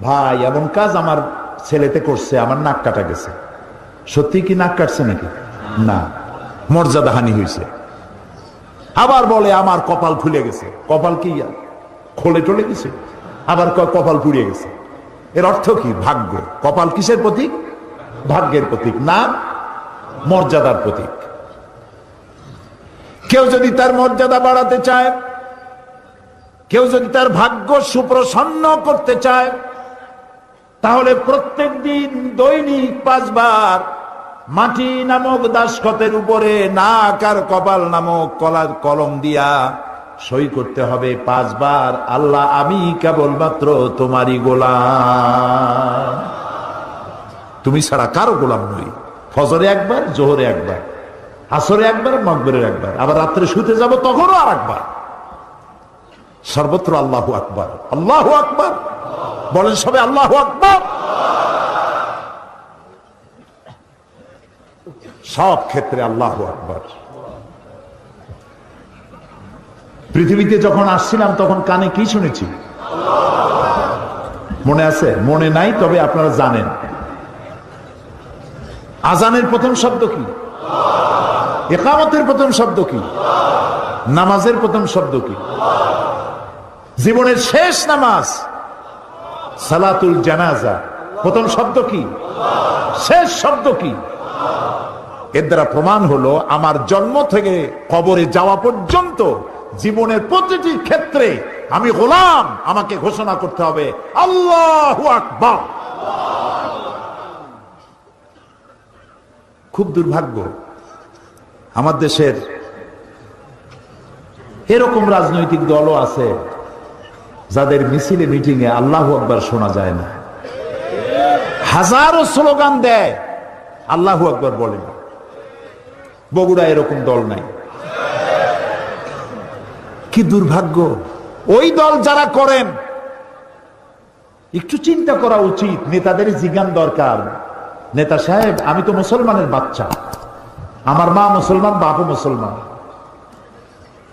ভাই এমন কাজ আমার ছেলেতে করছে, আমার নাক কাটা গেছে। সত্যি কি নাক কাটছে নাকি? না, মর্যাদাহানি হয়েছে। আবার বলে আমার কপাল খুলে গেছে। কপাল কি খোলে টলে গেছে? আবার কপাল পুড়িয়ে গেছে। এর অর্থ কি? ভাগ্য। কপাল কিসের প্রতীক? ভাগ্যের প্রতীক, না মর্যাদার প্রতীক। কেউ যদি তার মর্যাদা বাড়াতে চায়, কেউ যদি তার ভাগ্য সুপ্রসন্ন করতে চায়, তাহলে প্রত্যেক দিন দৈনিক 5 বার মাটি নামক দাসখতের উপরে নাক আর কপাল নামক কলম দিয়া সই করতে হবে 5 বার, আল্লাহ আমি কেবলমাত্র তোমারই গোলাম, তুমি ছাড়া কারো গোলাম নই। ফজরে একবার, জোহরে একবার, আসরে একবার, মাগরিবে একবার, আবার রাত্রে শুতে যাব তখনও আর একবার। সর্বত্র আল্লাহু আকবার, আল্লাহু আকবার বলেন সবে, আল্লাহু আকবার। সব ক্ষেত্রে আল্লাহু আকবার। পৃথিবীতে যখন আসছিলাম তখন কানে কি শুনেছি মনে আছে? মনে নাই, তবে আপনারা জানেন। আজানের প্রথম শব্দ কি? ইকামতের প্রথম শব্দ কি? নামাজের প্রথম শব্দ কি? জীবনের শেষ নামাজ সালাতুল জানাজা, প্রথম শব্দ কি? শেষ শব্দ কি? এর দ্বারা প্রমাণ হলো আমার জন্ম থেকে কবরে যাওয়া পর্যন্ত জীবনের প্রতিটি ক্ষেত্রে আমি গোলাম, আমাকে ঘোষণা করতে হবে আল্লাহু আকবার। খুব দুর্ভাগ্য আমার দেশের এরকম রাজনৈতিক দলও আছে যাদের মিছিলে মিটিংয়ে আল্লাহু আকবার শোনা যায় না। হাজারো স্লোগান দেয়, আল্লাহু আকবার বলে না। বগুড়া এরকম দল নাই। কি দুর্ভাগ্য! ওই দল যারা করেন একটু চিন্তা করা উচিত, নেতাদের জিজ্ঞান দরকার। নেতা সাহেব, আমি তো মুসলমানের বাচ্চা, আমার মা মুসলমান, বাপও মুসলমান।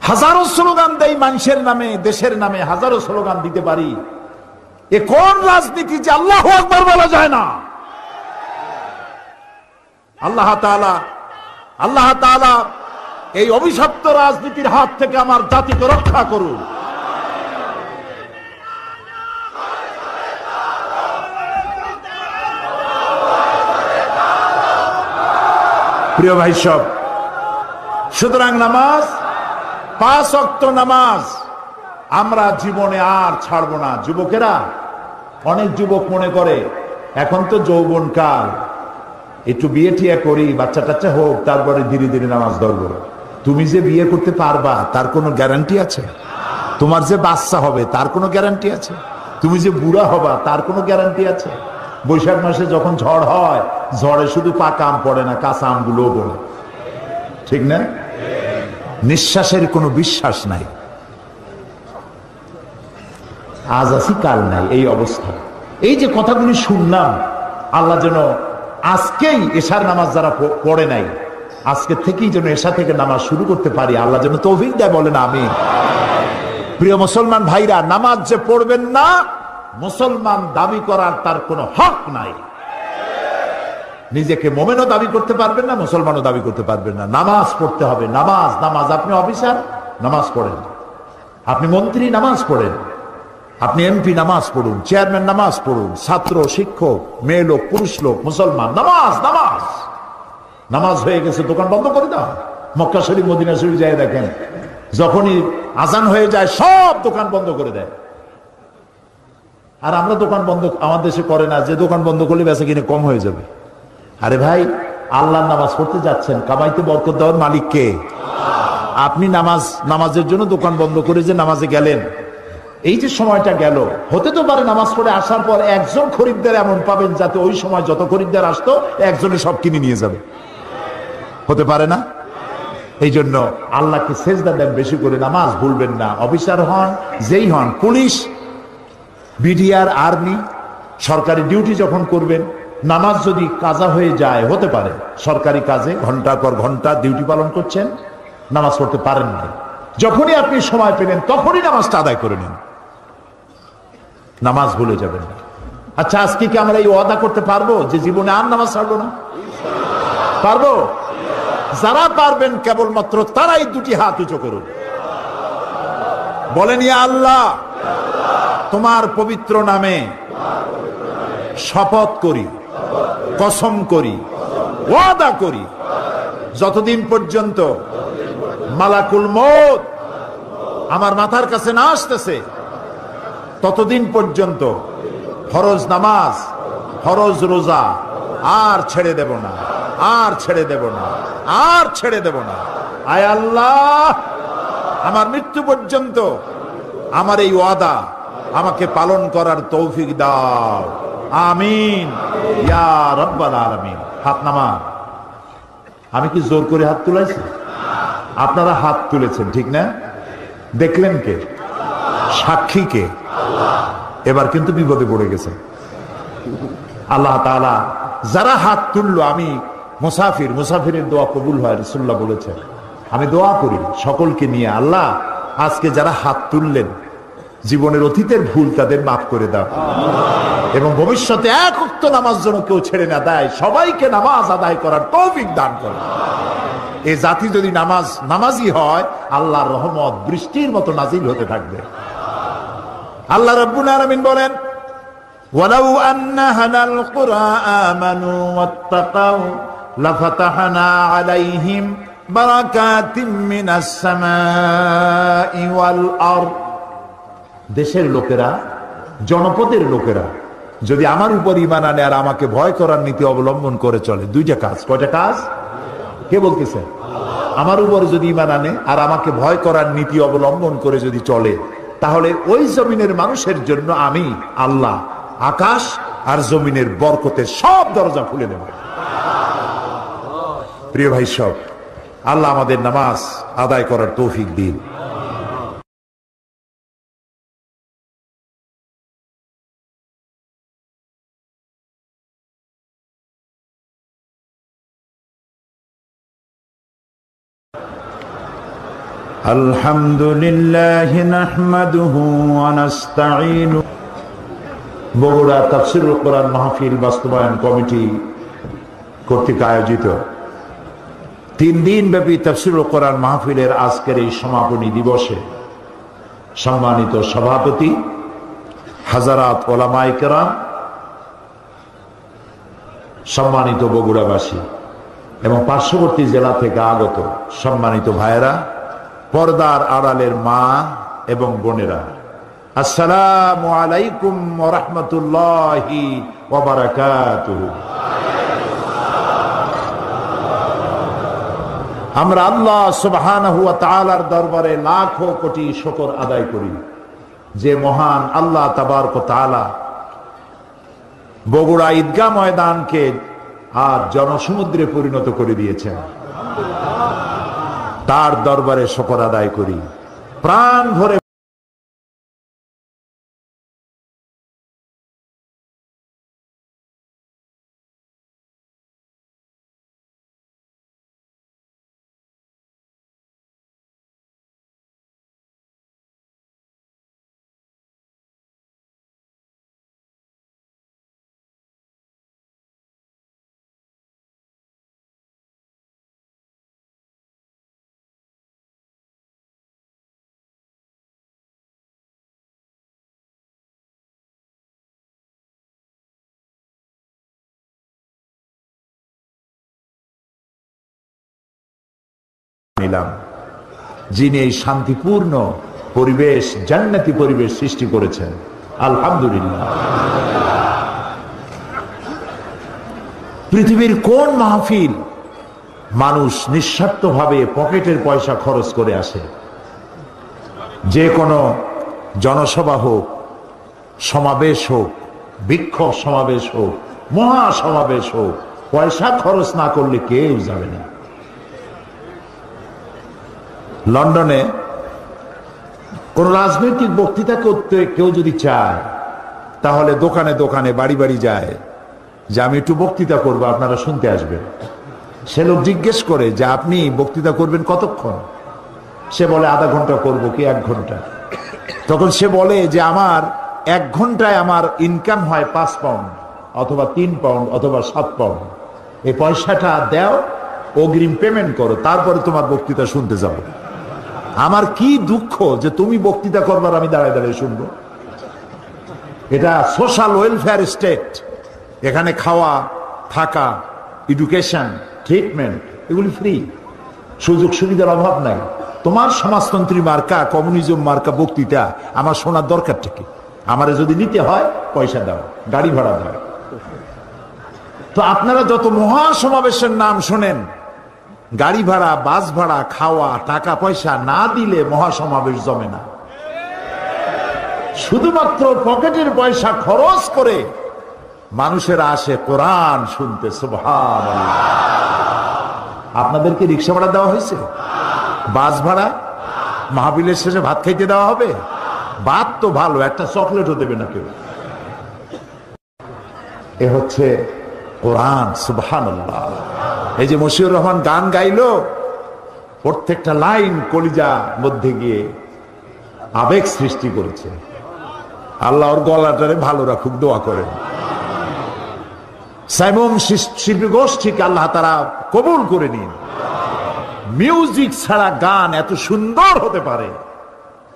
হাজারো স্লোগান দেই মানুষের নামে, দেশের নামে হাজারো স্লোগান দিতে পারি। এ কোন রাজনীতি যে আল্লাহু আকবার বলা যায় না? আল্লাহ তাআলা এই অভিশপ্ত রাজনীতির হাত থেকে আমার জাতিকে রক্ষা করুন। প্রিয় ভাই সব, সুতরাং নামাজ, 5 ওয়াক্ত নামাজ আমরা জীবনে আর ছাড়বো না। যুবকেরা, অনেক যুবক মনে করে এখন তো যৌবন কাল, একটু বিয়ে টিয়া করি, বাচ্চা টাচ্চা হোক, তারপরে ধীরে ধীরে নামাজ ধরবো। তুমি যে বিয়ে করতে পারবা তার কোনো গ্যারান্টি আছে? তোমার যে বাচ্চা হবে তার কোনো গ্যারান্টি আছে? তুমি যে বুড়া হবা তার কোনো গ্যারান্টি আছে? বৈশাখ মাসে যখন ঝড় হয়, ঝড়ে শুধু পাকা আম পড়ে না, কাঁচা আমগুলোও পড়ে, ঠিক না? নিঃশ্বাসের কোনো বিশ্বাস নাই। আজ আছি কাল নাই, এই অবস্থা। এই যে কথাগুলি শুনলাম, আল্লাহ যেন আজকেই এশার নামাজ যারা পড়ে নাই, আজকে থেকেই যেন এশা থেকে নামাজ শুরু করতে পারি, আল্লাহ যেন তৌফিক দেয়, বলেন আমিন। প্রিয় মুসলমান ভাইরা, নামাজ যে পড়বেন না, মুসলমান দাবি করার তার কোনো হক নাই। নিজেকে মোমেনও দাবি করতে পারবেন না, মুসলমানও দাবি করতে পারবেন না। নামাজ পড়তে হবে, নামাজ। নামাজ, আপনি অফিসার, নামাজ পড়েন। আপনি মন্ত্রী, নামাজ পড়েন। আপনি এমপি, নামাজ পড়ুন। চেয়ারম্যান, নামাজ পড়ুন। ছাত্র, শিক্ষক, মেয়ে লোক, পুরুষ লোক, মুসলমান, নামাজ। নামাজ নামাজ হয়ে গেছে, দোকান বন্ধ করে দাও। মক্কা শরীফ, মদিনা শরীফ যায় দেখেন, যখনই আজান হয়ে যায় সব দোকান বন্ধ করে দেয়। আর আমরা দোকান বন্ধ আমার দেশে করে না, যে দোকান বন্ধ করলে বেচা কিনে কম হয়ে যাবে। আরে ভাই, আল্লাহর নামাজ পড়তে যাচ্ছেন, কামাইতে বরকত দেওয়ার মালিক কে? আপনি নামাজের জন্য দোকান বন্ধ করে যে নামাজে গেলেন, এই যে সময়টা গেল, হতে তো পারে নামাজ পড়ে আসার পর একজন খরিদ্দার এমন পাবেন যাতে ওই সময় যত খরিদ্দার আসতো একজনে সব কিনে নিয়ে যাবে, হতে পারে না? এই জন্য আল্লাহকে সেজদা দেন বেশি করে, নামাজ ভুলবেন না। অফিসার হন, যেই হন, পুলিশ, বিডিআর, আর্মি, সরকারি ডিউটি যখন করবেন, নামাজ যদি কাজা হয়ে যায়, হতে পারে সরকারি কাজে ঘন্টার পর ঘন্টা ডিউটি পালন করছেন, নামাজ পড়তে পারেন না, যখনই আপনি সময় পেলেন তখনই নামাজটা আদায় করে নিন, নামাজ ভুলে যাবেন না। আচ্ছা, আজকে কি আমরা এই ওয়াদা করতে পারবো যে জীবনে আর নামাজ ছাড়বো না? পারবো? যারা পারবেন কেবলমাত্র তারাই দুটি হাত উঁচু করুন, বলেন ইয়া আল্লাহ, তোমার পবিত্র নামে শপথ করি, কসম করি, ওয়াদা করি, যতদিন পর্যন্ত মালাকুল মউত আমার মাথার কাছে না আসতেছে ততদিন পর্যন্ত ফরজ নামাজ, ফরজ রোজা আর ছেড়ে দেব না, আর ছেড়ে দেব না, আর ছেড়ে দেব না। আয় আল্লাহ, আমার মৃত্যু পর্যন্ত আমার এই ওয়াদা আমাকে পালন করার তৌফিক দাও, আমিন ইয়া রাব্বাল আলামিন। হাত নামান। আমি কি জোর করে হাত তুলেছি? আপনারা হাত তুলেছেন, ঠিক না? দেখলেন কে? সাক্ষী কে? এবার কিন্তু বিপদে পড়ে গেছে। আল্লাহ তাআলা যারা হাত তুললো, আমি মুসাফির, মুসাফিরের দোয়া কবুল হয়, রাসূলুল্লাহ বলেছেন। আমি দোয়া করি সকলকে নিয়ে, আল্লাহ আজকে যারা হাত তুললেন জীবনের অতীতের ভুল তাদের মাফ করে দাও, এবং ভবিষ্যতে এক ওয়াক্ত নামাজ যেন কেউ ছেড়ে না দেয়, সবাইকে নামাজ আদায় করার তৌফিক দান করে। এই জাতি যদি নামাজি হয়, আল্লাহর রহমত বৃষ্টির মতো নাজিল হতে থাকবে। আল্লাহ রাব্বুল আলামিন বলেন, ওয়ালাউ আন্না হালাল কুরা আমানু ওয়াত্তাকাউ লাফাতাহনা আলাইহিম বারাকাতিম মিনাস সামাই ওয়াল আরদ। দেশের লোকেরা, জনপদের লোকেরা যদি আমার উপর ঈমান আনে আর আমাকে ভয় করার নীতি অবলম্বন করে চলে, দুইটা কাজ। কয়টা কাজ? কে বলতেছে? আমার উপরে যদি ঈমান আনে আর আমাকে ভয় করার নীতি অবলম্বন করে যদি চলে, তাহলে ওই জমিনের মানুষের জন্য আমি আল্লাহ আকাশ আর জমিনের বরকতের সব দরজা খুলে দেব। প্রিয় ভাই সব, আল্লাহ আমাদের নামাজ আদায় করার তৌফিক দিন। আলহামদুলিল্লাহ নাহমাদুহু ওয়া নাস্তাঈনু। বগুড়া তাফসীরুল কোরআন মাহফিল বাস্তবায়ন কমিটি কর্তৃক আয়োজিত 3 দিন ব্যাপী তাফসীরুল কোরআন মাহফিলের আজকের এই সমাপনী দিবসে সম্মানিত সভাপতি, হাজারাত ওলামায়ে কেরাম, সম্মানিত বগুড়াবাসী এবং পার্শ্ববর্তী জেলা থেকে আগত সম্মানিত ভাইয়েরা, পর্দার আড়ালের মা এবং বোনেরা, আসসালামু আলাইকুম ওয়া রাহমাতুল্লাহি ওয়া বারাকাতুহু। আমরা আল্লাহ সুবহানাহু ওয়া তাআলার দরবারে লাখো কোটি শুকর আদায় করি যে মহান আল্লাহ তাবারক ওয়া তাআলা বগুড়া ঈদগাহ ময়দানকে আর জনসমুদ্রে পরিণত করে দিয়েছেন। তার দরবারে শুকর আদায় করি, প্রাণ ভরে নিলাম, যিনি এই শান্তিপূর্ণ পরিবেশ, জান্নাতি পরিবেশ সৃষ্টি করেছেন। আলহামদুলিল্লাহ। পৃথিবীর কোন মাহফিল মানুষ নিঃস্বার্থভাবে পকেটের পয়সা খরচ করে আসে? যে কোনো জনসভা হোক, সমাবেশ হোক, বিক্ষোভ সমাবেশ হোক, মহা সমাবেশ হোক, পয়সা খরচ না করলে কেউ যাবে না। লন্ডনে কোন রাজনৈতিক বক্তৃতা করতে কেউ যদি চায়, তাহলে দোকানে দোকানে, বাড়ি বাড়ি যায়, যে আমি একটু বক্তৃতা করবো, আপনারা শুনতে আসবেন। সে লোক জিজ্ঞেস করে যে আপনি বক্তৃতা করবেন কতক্ষণ? সে বলে আধা ঘন্টা করব কি 1 ঘন্টা। তখন সে বলে যে আমার 1 ঘন্টায় আমার ইনকাম হয় 5 পাউন্ড অথবা 3 পাউন্ড অথবা 7 পাউন্ড। এই পয়সাটা দাও, অগ্রিম পেমেন্ট করো, তারপরে তোমার বক্তৃতা শুনতে যাবো। আমার কি দুঃখ যে তুমি বক্তৃতা করবার আমি দাঁড়ায় দাঁড়িয়ে শুনবো। এটা সোশ্যাল ওয়েলফেয়ার স্টেট। এখানে খাওয়া, থাকা, এডুকেশন, ট্রিটমেন্ট এগুলি ফ্রি, সুযোগ সুবিধার অভাব নাই। তোমার সমাজতন্ত্রী মার্কা, কমিউনিজম মার্কা বক্তৃতা আমার শোনার দরকার থেকে, আমারে যদি নিতে হয় পয়সা দাও, গাড়ি ভাড়া দাও। তো আপনারা যত মহাসমাবেশের নাম শোনেন, গাড়ি ভাড়া, বাস ভাড়া, খাওয়া, টাকা পয়সা না দিলে মহাসমাবেশ জমে না। শুধুমাত্র পকেটের পয়সা খরচ করে মানুষের আসে কোরআন শুনতে। সুবহানাল্লাহ। আপনাদেরকে রিক্সা ভাড়া দেওয়া হয়েছে? বাস ভাড়া? মাহফিলের শেষে ভাত খাইতে দেওয়া হবে? ভাত তো ভালো, একটা চকলেটও দেবে না কেউ। এ হচ্ছে কোরআন। সুবহানাল্লাহ। এই যে মশিউর রহমান গান গাইলো, প্রত্যেকটা লাইন কলিজা মধ্যে গিয়ে আবেগ সৃষ্টি করেছে। আল্লাহ ওর গলাটারে ভালো রাখুক, দোয়া করেন। সাইমন শিল্পী গোষ্ঠীকে আল্লাহ তারা কবুল করে নিন। মিউজিক ছাড়া গান এত সুন্দর হতে পারে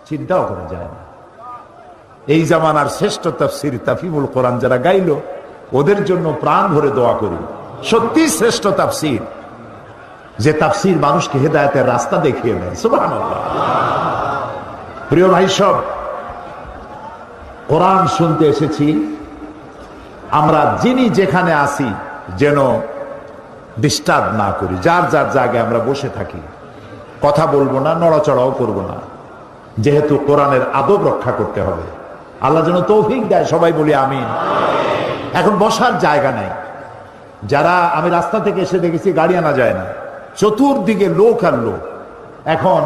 চিন্তাও করা যায় না। এই জামানার শ্রেষ্ঠ তাফসীর তাফহিমুল কোরআন যারা গাইলো, ওদের জন্য প্রাণ ভরে দোয়া করি। সত্যি শ্রেষ্ঠ তাফসীর, যে তাফসীর মানুষকে হেদায়েতের রাস্তা দেখিয়ে দেয়। সুবহানাল্লাহ। প্রিয় ভাই সব, কোরআন শুনতে এসেছি। আমরা যিনি যেখানে আসি যেন ডিস্টার্ব না করি, যার যার জায়গায় আমরা বসে থাকি, কথা বলবো না, নড়াচড়াও করব না, যেহেতু কোরআনের আদব রক্ষা করতে হবে। আল্লাহ যেন তৌফিক দেয়, সবাই বলি আমিন। এখন বসার জায়গা নাই। যারা, আমি রাস্তা থেকে এসে দেখেছি গাড়ি আনা যায় না, চতুর্দিকে লোক আর লোক। এখন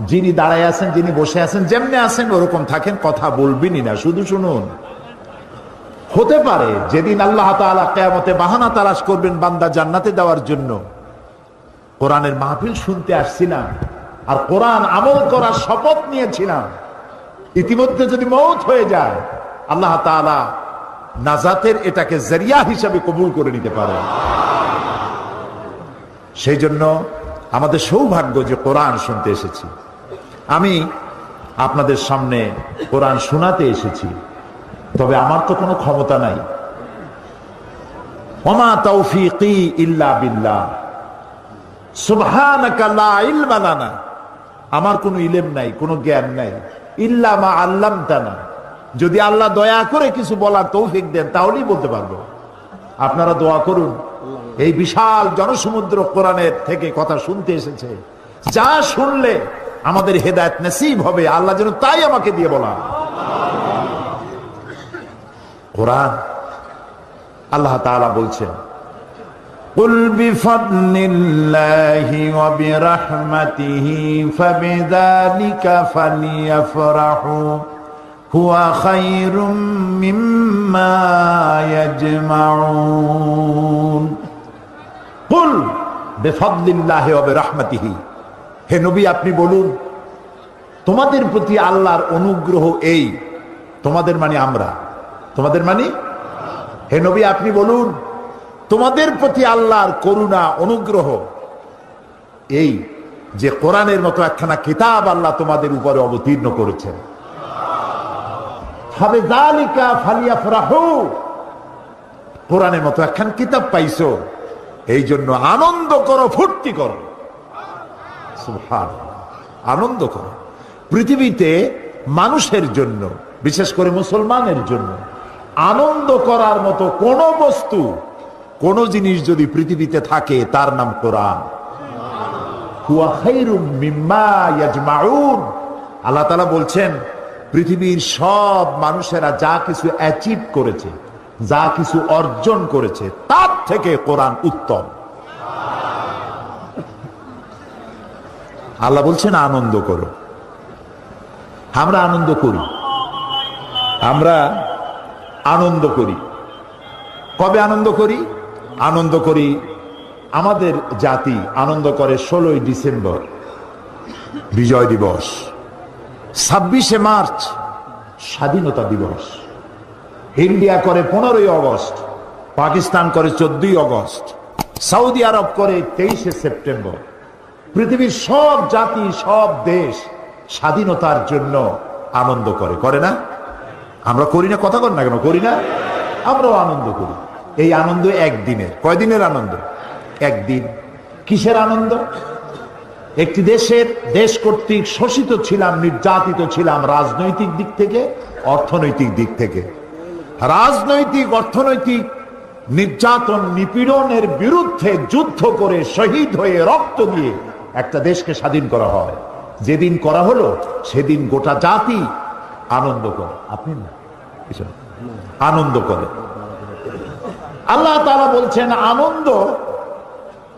যিনি দাঁড়ায় আছেন, যিনি বসে আছেন, যেমনি আছেন ওরকম থাকেন, কথা বলবেনই না, শুধু শুনুন। হতে পারে যেদিন আল্লাহ তাআলা কিয়ামতে বাহানা তালাশ করবেন বান্দা জান্নাতে দেওয়ার জন্য, কোরআনের মাহফিল শুনতে আসছিলাম আর কোরআন আমল করার শপথ নিয়েছিলাম, ইতিমধ্যে যদি মওত হয়ে যায়, আল্লাহ তাআলা নাজাতের এটাকে জরিয়া হিসাবে কবুল করে নিতে পারে। সেই জন্য আমাদের সৌভাগ্য যে কোরআন শুনতে এসেছি। আমি আপনাদের সামনে কোরআন শোনাতে এসেছি, তবে আমার তো কোনো ক্ষমতা নাই। ওমা তাওফীকি ইল্লা বিল্লাহ, সুবহানাকা লা ইলমা লানা, আমার কোনো ইলম নাই, কোনো জ্ঞান নাই, ইল্লা মা আল্লামতানা, যদি আল্লাহ দয়া করে কিছু বলার তৌফিক দেন তাহলেই বলতে পারবো। আপনারা দোয়া করুন। এই বিশাল জনসমুদ্র কোরআনের থেকে কথা শুনতে এসেছে, যা শুনলে আমাদের হেদায়েত নসিব হবে, আল্লাহ যেন তাই আমাকে দিয়ে বলা। কোরআন আল্লাহ তাআলা বলছেন, কুল বিফাদলিল্লাহি ওয়া বিরাহমাতিহি ফাবিযালিকা ফালিয়াফরাহু হুয়া খায়রুম মিম্মা ইয়াজমাউন। কুল বিফাদলিল্লাহি ওয়া বিরাহমাতিহি, হে নবী আপনি বলুন তোমাদের প্রতি আল্লাহর অনুগ্রহ এই, তোমাদের মানে আমরা, তোমাদের মানে, হে নবী আপনি বলুন তোমাদের প্রতি আল্লাহর করুণা অনুগ্রহ এই যে কোরআনের মতো একখানা কিতাব আল্লাহ তোমাদের উপরে অবতীর্ণ করেছেন। ফাবিযালিকা ফালিয়াফরাহু, কোরআনের মতো একখান কিতাব পাইছো, এই জন্য আনন্দ করো, ফুর্তি করো। সুবহানাল্লাহ, আনন্দ করো। পৃথিবীতে মানুষের জন্য, বিশেষ করে মুসলমানের জন্য আনন্দ করার মতো কোন বস্তু, কোন জিনিস যদি পৃথিবীতে থাকে তার নাম কোরআন। হুয়া খায়রুম মিম্মা ইয়াজমাউন, আল্লাহ তাআলা বলছেন পৃথিবীর সব মানুষেরা যা কিছু অ্যাচিভ করেছে, যা কিছু অর্জন করেছে, তার থেকে কোরআন উত্তম। আল্লাহ বলছেন আনন্দ করো। আমরা আনন্দ করি, আমরা আনন্দ করি। কবে আনন্দ করি? আনন্দ করি, আমাদের জাতি আনন্দ করে 16ই ডিসেম্বর বিজয় দিবস, 26শে মার্চ স্বাধীনতা দিবস, ইন্ডিয়া করে 15ই আগস্ট, পাকিস্তান করে 14ই আগস্ট, সৌদি আরব করে 23শে সেপ্টেম্বর। পৃথিবীর সব জাতি, সব দেশ স্বাধীনতার জন্য আনন্দ করে, করে না? আমরা করি না? কথা কর না কেন? করি না? আমরাও আনন্দ করি। এই আনন্দ একদিনের। কয়দিনের আনন্দ? একদিন। কিসের আনন্দ? একটি দেশ কর্তৃক শোষিত ছিলাম, নির্যাতিত ছিলাম, রাজনৈতিক দিক থেকে, অর্থনৈতিক দিক থেকে। রাজনৈতিক, অর্থনৈতিক নির্যাতন, নিপীড়নের বিরুদ্ধে যুদ্ধ করে শহীদ হয়ে রক্ত দিয়ে একটা দেশকে স্বাধীন করা হয়। যেদিন করা হলো সেদিন গোটা জাতি আনন্দ করে। আপনি না, আনন্দ করে। আল্লাহ তাআলা বলছেন আনন্দ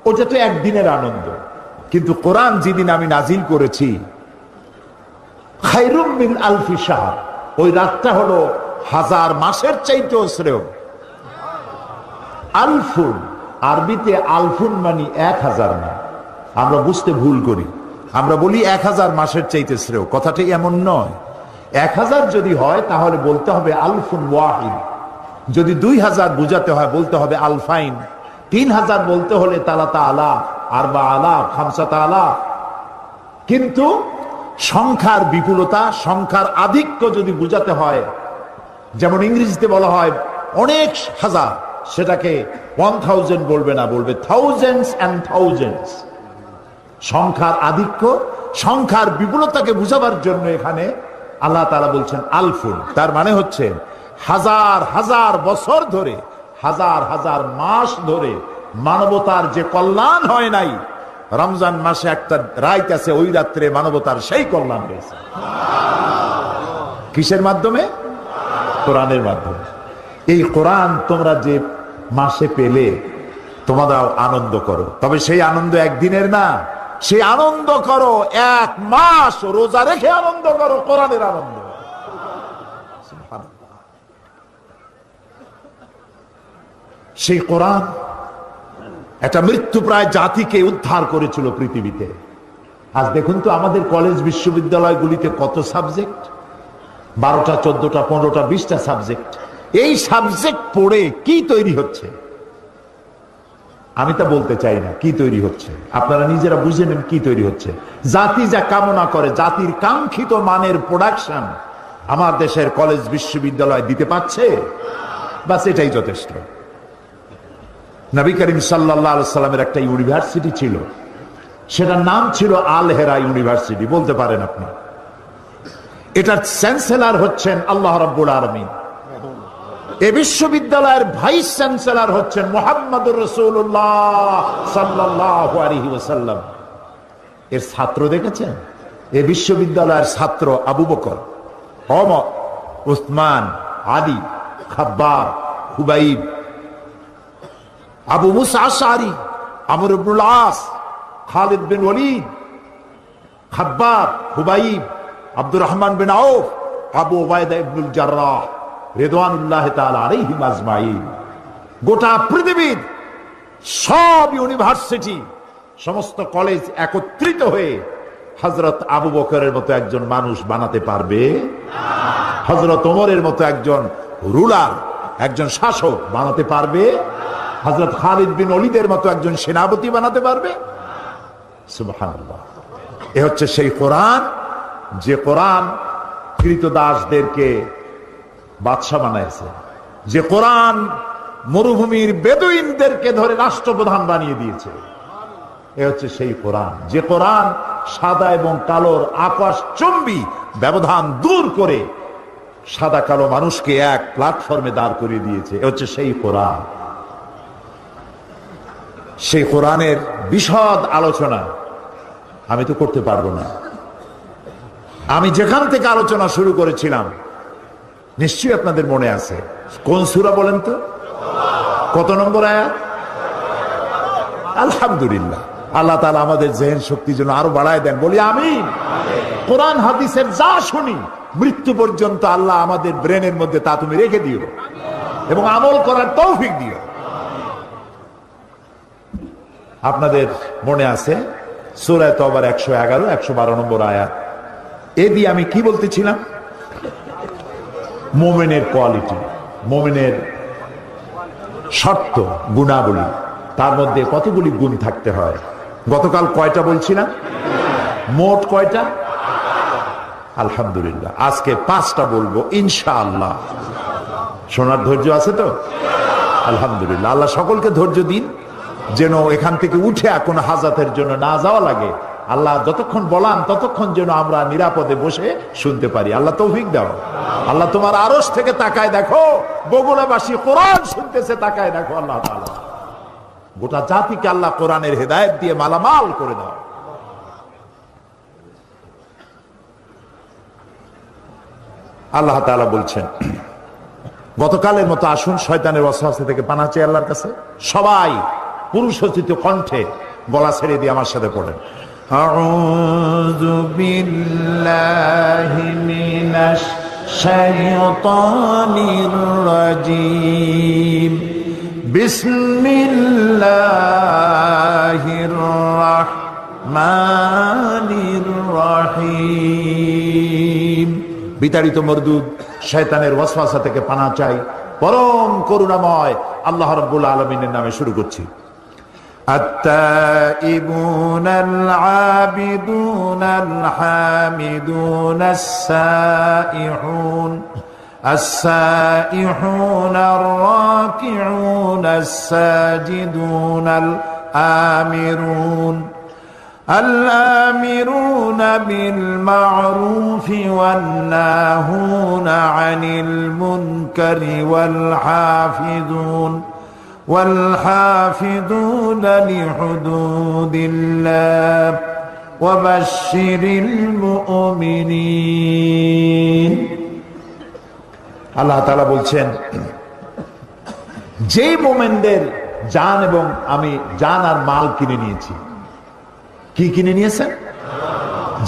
ওটা তো একদিনের আনন্দ, কিন্তু কোরআন যেদিন আমি নাজিল করেছি, খায়রুম মিন আলফি শাহর, ওই রাতটা হলো 1000 মাসের চাইতেও শ্রেয়। আলফুন, আরবিতে আলফুন মানে 1000 না, আমরা বুঝতে ভুল করি, আমরা বলি 1000 মাসের চাইতে শ্রেয়। কথাটা এমন নয়। 1000 যদি হয় তাহলে বলতে হবে আলফুন ওয়াহিদ, যদি 2000 বুঝাতে হয় বলতে হবে আলফাইন, 3000 বলতে হলে তালাতা আলা, আরবা আলা, খামসাতা আলা। কিন্তু সংখ্যার বিপুলতা, সংখ্যার আধিক্য যদি বুঝাতে হয়, যেমন ইংরেজিতে বলা হয় অনেক হাজার, সেটাকে 1000 বলবে না, বলবে থাউজেন্ডস অ্যান্ড থাউজেন্ডস। সংখ্যার আধিক্য, সংখ্যার বিপুলতাকে বুঝাবার জন্য এখানে আল্লাহ তাআলা বলছেন আলফুন। তার মানে হচ্ছে 1000 হাজার বছর ধরে, 1000 হাজার মাস ধরে মানবতার যে কল্যাণ হয় নাই, রমজান মাসে একটা রাত আছে, ওই রাত্রে মানবতার সেই কল্যাণ হয়েছে। কিসের মাধ্যমে? কোরআনের মাধ্যমে। এই কোরআন তোমরা যে মাসে পেলে তোমরাও আনন্দ করো, তবে সেই আনন্দ একদিনের না, সেই আনন্দ করো 1 মাস রোজা রেখে আনন্দ করো, কোরআনের আনন্দ। সেই কোরআন একটা মৃত্যুপ্রায় জাতিকে উদ্ধার করেছিল পৃথিবীতে। আজ দেখুন তো আমাদের কলেজ বিশ্ববিদ্যালয়গুলিতে কত সাবজেক্ট, 12টা 14টা 15টা 20টা সাবজেক্ট। এই সাবজেক্ট পড়ে কি তৈরি হচ্ছে আমি তা বলতে চাই না, কি তৈরি হচ্ছে আপনারা নিজেরা বুঝে নেন কি তৈরি হচ্ছে। জাতি যা কামনা করে, জাতির কাঙ্ক্ষিত মানের প্রোডাকশন আমার দেশের কলেজ বিশ্ববিদ্যালয় দিতে পারছে, বাস এটাই যথেষ্ট। নবী করিম সাল্লাল্লাহু আলাইহি সাল্লামের একটা ইউনিভার্সিটি ছিল, সেটার নাম ছিল আল হেরা ইউনিভার্সিটি, বলতে পারেন আপনি। এটার চ্যান্সেলর হচ্ছেন আল্লাহ রাব্বুল আলামিন। এই বিশ্ববিদ্যালয়ের ভাইস চ্যান্সেলর হচ্ছেন মুহাম্মদুর রাসূলুল্লাহ সাল্লাল্লাহু আলাইহি ওয়াসাল্লাম। এর ছাত্র দেখেছেন? এই বিশ্ববিদ্যালয়ের ছাত্র আবু বকর, ওমর, উসমান, আলী, খাব্বাব, খুবাইব, আবু মুসা আশআরী, আমর ইবনুল আস, খালিদ বিন ওয়ালিদ, খাব্বাব, খুবাইব, আব্দুর রহমান বিন আউফ, আবু উবাইদা ইবনুল জাররাহ রিদওয়ানুল্লাহি তাআলা আলাইহিম আজমাইন। গোটা পৃথিবীর সব ইউনিভার্সিটি, সমস্ত কলেজ একত্রিত হয়ে হযরত আবু বকরের মতো একজন মানুষ বানাতে পারবে? হযরত ওমরের মতো একজন রুলার, একজন শাসক বানাতে পারবে? হযরত খালিদ বিন ওয়ালিদের মতো একজন সেনাপতি বানাতে পারবে? সুবহানাল্লাহ। এ হচ্ছে সেই কোরআন, যে কোরআন কৃতদাসদেরকে বাদশা বানাইছে, যে কোরআন মরুভূমির বেদুইনদেরকে ধরে রাষ্ট্রপ্রধান বানিয়ে দিয়েছে। এ হচ্ছে সেই কোরআন, যে কোরআন সাদা এবং কালোর আকাশচুম্বী ব্যবধান দূর করে সাদা কালো মানুষকে এক প্ল্যাটফর্মে দাঁড় করিয়ে দিয়েছে। এ হচ্ছে সেই কোরআন। সেই কোরআনের বিশদ আলোচনা আমি তো করতে পারবো না। আমি যেখান থেকে আলোচনা শুরু করেছিলাম নিশ্চয়ই আপনাদের মনে আছে। কোন সূরা বলেন তো? কত নম্বর আয়াত? আলহামদুলিল্লাহ, আল্লাহ তাআলা আমাদের জেহেন শক্তি যেন আরো বাড়ায় দেন, বলি আমিন। কোরআন হাদিসের যা শুনি মৃত্যু পর্যন্ত আল্লাহ আমাদের ব্রেনের মধ্যে তা তুমি রেখে দিও। এবং আমল করার তৌফিক দিও। আপনাদের মনে আছে সূরা তওবার 111 112 নম্বর আয়াত, এ দিয়ে আমি কি বলতেছিলাম? মুমিনের কোয়ালিটি, মুমিনের শর্ত, গুণাবলী, তার মধ্যে কতগুলি গুণ থাকতে হয়। গতকাল কয়টা বলছিলাম? মোট কয়টা? আলহামদুলিল্লাহ, আজকে 5টা বলবো ইনশাআল্লাহ। শোনার ধৈর্য আছে তো? আলহামদুলিল্লাহ, আল্লাহ সকলকে ধৈর্য দিন, যেন এখান থেকে উঠে কোনো হাজাতের জন্য না যাওয়া লাগে। আল্লাহ যতক্ষণ বলান ততক্ষণ যেন আমরা নিরাপদে বসে শুনতে পারি। আল্লাহ তৌফিক দাও। আল্লাহ তোমার আরশ থেকে তাকায় দেখো, বগুড়াবাসী কোরআন শুনতেছে, তাকায় দেখো। আল্লাহ তাআলা গোটা জাতিকে আল্লাহ কোরআনের হেদায়েত দিয়ে মালামাল করে দাও। আল্লাহ তাআলা বলছেন, গতকালের মতো আসুন শয়তানের ওয়াসওয়াসা থেকে পানাহ চাই আল্লাহর কাছে। সবাই পুরুষোচিত কণ্ঠে গলা ছেড়ে দিয়ে আমার সাথে পড়েন, আউযু বিল্লাহি মিনাশ শাইতানির রাজীম, বিসমিল্লাহির রাহমানির রহিম। বিতাড়িত মরদুদ শয়তানের ওয়াসওয়াসা থেকে পানাহ চাই পরম করুণাময় আল্লাহ রাব্বুল আলামিনের নামে। শুরু করছি। التائبون العابدون الحامدون السائحون الراكعون الساجدون الآمرون بالمعروف والناهون عن المنكر والحافظون لحدود الله وبشر المؤمنين। আল্লাহ তাআলা বলছেন, যে মোমেনদের জান এবং আমি জান আর মাল কিনে নিয়েছি। কি কিনে নিয়েছেন?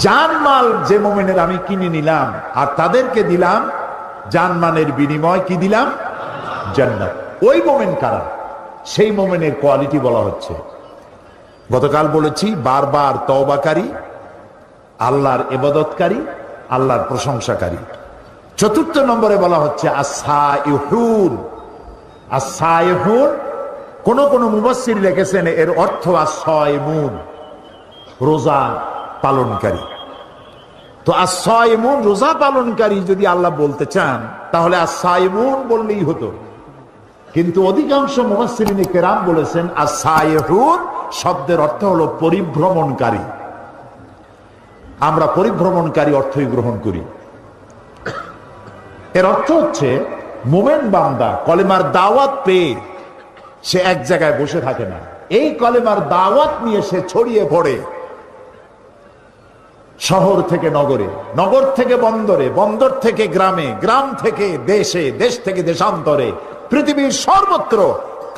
জান মাল যে মোমেনের আমি কিনে নিলাম আর তাদেরকে দিলাম জানমানের বিনিময় কি দিলাম? জান্নাত। ওই মোমেন কারা? সেই মোমেনের কোয়ালিটি বলা হচ্ছে। গতকাল বলেছি বারবার তওবাকারী, আল্লাহর ইবাদতকারী, আল্লাহর প্রশংসাকারী। 4র্থ নম্বরে বলা হচ্ছে আস-সাইহুন। আস-সাইহুন কোন কোন মুফাসসির লিখেছেন এর অর্থ আস-সাইমুন, রোজা পালনকারী। তো আস-সাইমুন রোজা পালনকারী যদি আল্লাহ বলতে চান তাহলে আস-সাইমুন বললেই হতো, কিন্তু অধিকাংশ মুফাসসিরিনে কেরাম বলেছেন আস-সাইহুন শব্দের অর্থ হলো পরিভ্রমণকারী। আমরা পরিভ্রমণকারী অর্থই গ্রহণ করি। এর অর্থ হচ্ছে মুমিন বান্দা কলেমার দাওয়াত পেয়ে সে এক জায়গায় বসে থাকে না, এই কলেমার দাওয়াত নিয়ে সে ছড়িয়ে পড়ে শহর থেকে নগরে, নগর থেকে বন্দরে, বন্দর থেকে গ্রামে, গ্রাম থেকে দেশে, দেশ থেকে দেশান্তরে, পৃথিবীর সর্বত্র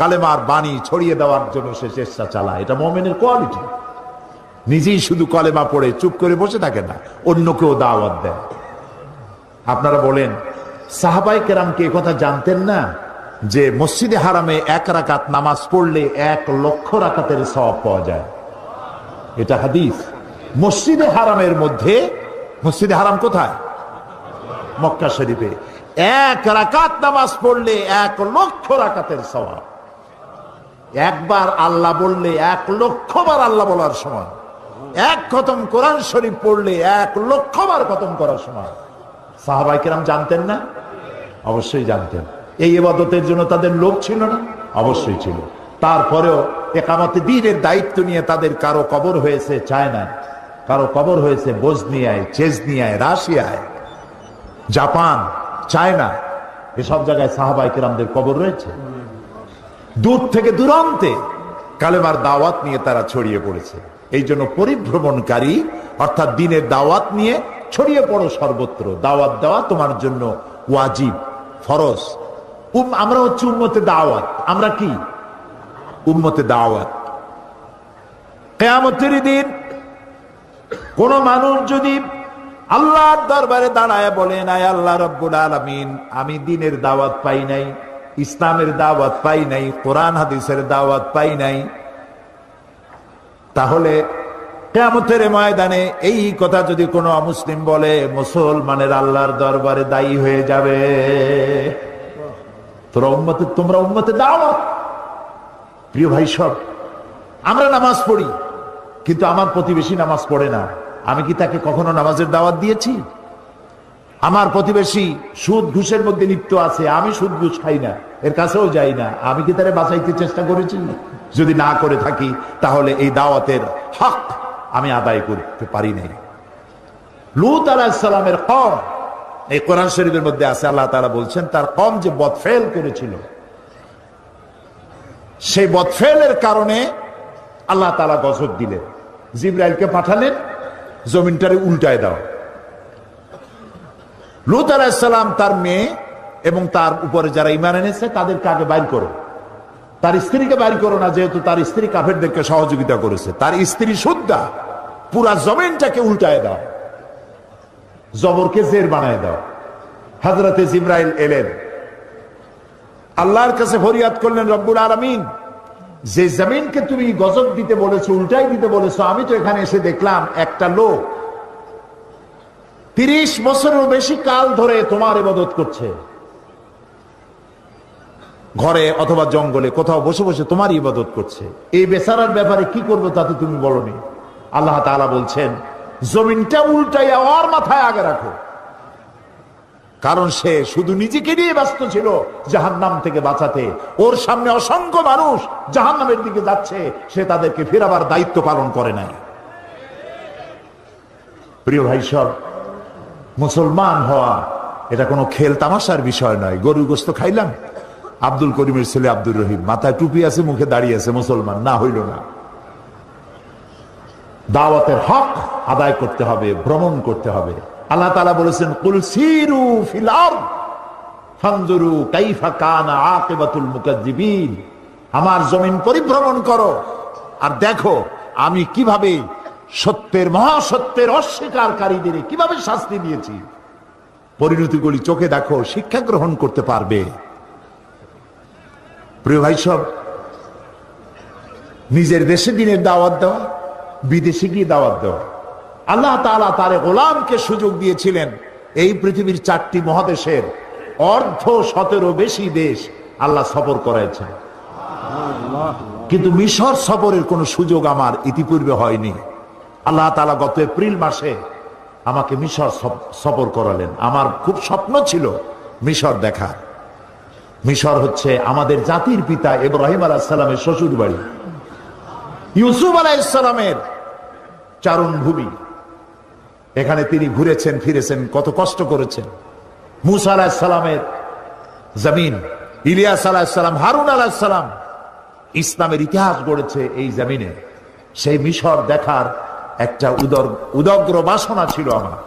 কালেমার বাণী ছড়িয়ে দেওয়ার জন্য সে চেষ্টা চালায়। এটা মুমিনের কোয়ালিটি। নিজেই শুধু কলেমা পড়ে চুপ করে বসে থাকে না, অন্যকেও দাওয়াত দেয়। আপনারা বলেন সাহাবায়ে কেরাম কি একথা জানতেন না যে মসজিদে হারামে 1 রাকাত নামাজ পড়লে 1 লক্ষ রাকাতের সওয়াব পাওয়া যায়? এটা হাদিস। মসজিদে হারামের মধ্যে, মসজিদে হারাম কোথায়? মক্কা শরীফে। 1 রাকাত নামাজ পড়লে 1 লক্ষ রাকাতের সওয়াব। একবার আল্লাহ বললে 1 লক্ষ বার আল্লাহ বলার সমান। 1 খতম কোরআন শরীফ পড়লে 1 লক্ষ বার খতম করার সমান। সাহাবায়ে কেরাম জানতেন না? অবশ্যই জানতেন। এই ইবাদতের জন্য তাদের লোভ ছিল না? অবশ্যই ছিল। তারপরেও ইকামতে দ্বীনের দায়িত্ব নিয়ে তাদের কারো কবর হয়েছে চায়নায়, কারো কবর হয়েছে বসনিয়ায়, চেচনিয়ায়, রাশিয়ায়, জাপান, চায়না, এসব জায়গায় সাহাবায়ে কেরামদের কবর রয়েছে। দূর থেকে দূরান্তে কালেমার দাওয়াত নিয়ে তারা ছড়িয়ে পড়েছে। এই জন্য পরিভ্রমণকারী অর্থাৎ দ্বীনের দাওয়াত নিয়ে ছড়িয়ে পড়ো সর্বত্র। দাওয়াত দেওয়া তোমার জন্য ওয়াজিব, ফরজ। আমরা হচ্ছে উম্মতে দাওয়াত। আমরা কি? উম্মতে দাওয়াত। কিয়ামতের দিন কোন মানুষ যদি আল্লাহর দরবারে দাঁড়ায় বলেন, আয় আল্লাহ রাব্বুল আলামিন, আমি দ্বীনের দাওয়াত পাই নাই, ইসলামের দাওয়াত পাই নাই, কোরআন হাদিসের দাওয়াত পাই নাই, তাহলে কিয়ামতের ময়দানে এই কথা যদি কোনো অমুসলিম বলে, মুসলমানের আল্লাহর দরবারে দায়ী হয়ে যাবে। তোমরা উম্মতের দাওয়াত। প্রিয় ভাই সব, আমরা নামাজ পড়ি, কিন্তু আমার প্রতিবেশী নামাজ পড়ে না, আমি কি তাকে কখনো নামাজের দাওয়াত দিয়েছি? আমার প্রতিবেশী সুদ ঘুষের মধ্যে লিপ্ত আছে, আমি সুদ ঘুষ খাই না, এর কাছেও যাই না, আমি কি তারে বাঁচাইতে চেষ্টা করেছি? যদি না করে থাকি, তাহলে এই দাওয়াতের হক আমি আদায় করতে পারি নাই। লূত আলাইহিস সালামের কওম, এই কোরআন শরীফের মধ্যে আছে, আল্লাহ তাআলা বলছেন তার কওম যে বদফেল করেছিল, সেই বদফেলের কারণে আল্লাহ তাআলা গজব দিলেন, জিবরাইলকে পাঠালেন, জমিনটারে উল্টায় দাও। লূত আলাইহিস সালাম তার মেয়ে এবং তার উপরে যারা ঈমান এনেছে তাদেরকে আগে বাইর করো, তার স্ত্রীকে বাইর করো না, যেহেতু তার স্ত্রী কাফেরদেরকে সহযোগিতা করেছে, তার স্ত্রী সুদ্ধা, পুরা জমিনটাকে উল্টায় দাও, জবরকে জের বানায় দাও। হযরতে জিবরাইল এলেন, আল্লাহর কাছে ফরিয়াদ করলেন, রব্বুল আলামিন, যে জমিনকে তুমি গজব দিতে বলেছো, উল্টাই দিতে বলেছো, আমি তো এখানে এসে দেখলাম একটা লোক 30 বছরেরও বেশি কাল ধরে তোমার ইবাদত করছে, ঘরে অথবা জঙ্গলে কোথাও বসে বসে তোমার ইবাদত করছে, এই বেচারার ব্যাপারে কি করবো তাতে তুমি বলনি। আল্লাহ তাআলা বলছেন, জমিনটা উল্টাইয়া ওর মাথায় আগে রাখো, কারণ সে শুধু নিজেকে নিয়ে ব্যস্ত ছিল জাহান্নাম থেকে বাঁচাতে, ওর সামনে অসংখ্য মানুষ জাহান্নামের দিকে যাচ্ছে, সে তাদেরকে ফেরাবার দায়িত্ব পালন করে নাই। প্রিয় ভাই সব, মুসলমান হওয়া এটা কোনো খেল তামাশার বিষয় নয়। গরুর গোশত খাইলাম, আব্দুল করিমের ছেলে আব্দুর রহিম, মাথায় টুপি আছে, মুখে দাঁড়িয়ে আছে, মুসলমান না হইল না। দাওয়াতের হক আদায় করতে হবে, ভ্রমণ করতে হবে। আল্লাহ তাআলা বলেছেন, কুল সিরু ফিল আরদ ফানজুরু কাইফা কানা আকিবাতুল মুকাজ্জিবিন, আমার জমিন পরিভ্রমণ করো আর দেখো আমি কিভাবে সত্যের, মহাসত্যের অস্বীকারীদের কিভাবে শাস্তি দিয়েছি। পরিণতিগুলি চোখে দেখো, শিক্ষা গ্রহণ করতে পারবে। প্রিয় ভাই সব, নিজের দেশে দিনের দাওয়াত দেওয়া, বিদেশে গিয়ে দাওয়াত দেওয়া। আল্লাহ তাআলা তার গোলামকে সুযোগ দিয়েছিলেন এই পৃথিবীর 4টি মহাদেশের 1/17 বেশি দেশ আল্লাহ সফর করাইছেন, কিন্তু মিশর সফরের কোন সুযোগ আমার ইতিপূর্বে হয়নি। আল্লাহ তাআলা গত এপ্রিল মাসে আমাকে মিশর সফর করালেন। আমার খুব স্বপ্ন ছিল মিশর দেখার। মিশর হচ্ছে আমাদের জাতির পিতা ইব্রাহিম আলাইহিস সালামের শ্বশুর বাড়ি, ইউসুফ আলাইহিস সালামের চারণ ভূমি। এখানে তিনি ঘুরেছেন ফিরেছেন, কত কষ্ট করেছেন। মুসা আলাইহিস সালামের জমিন, ইলিয়াস আলাইহিস সালাম, হারুন আলাইহিস সালাম ইসলামের ইতিহাস গড়েছে এই জমিনে। সেই মিশর দেখার একটা উদগ্র বাসনা ছিল আমার।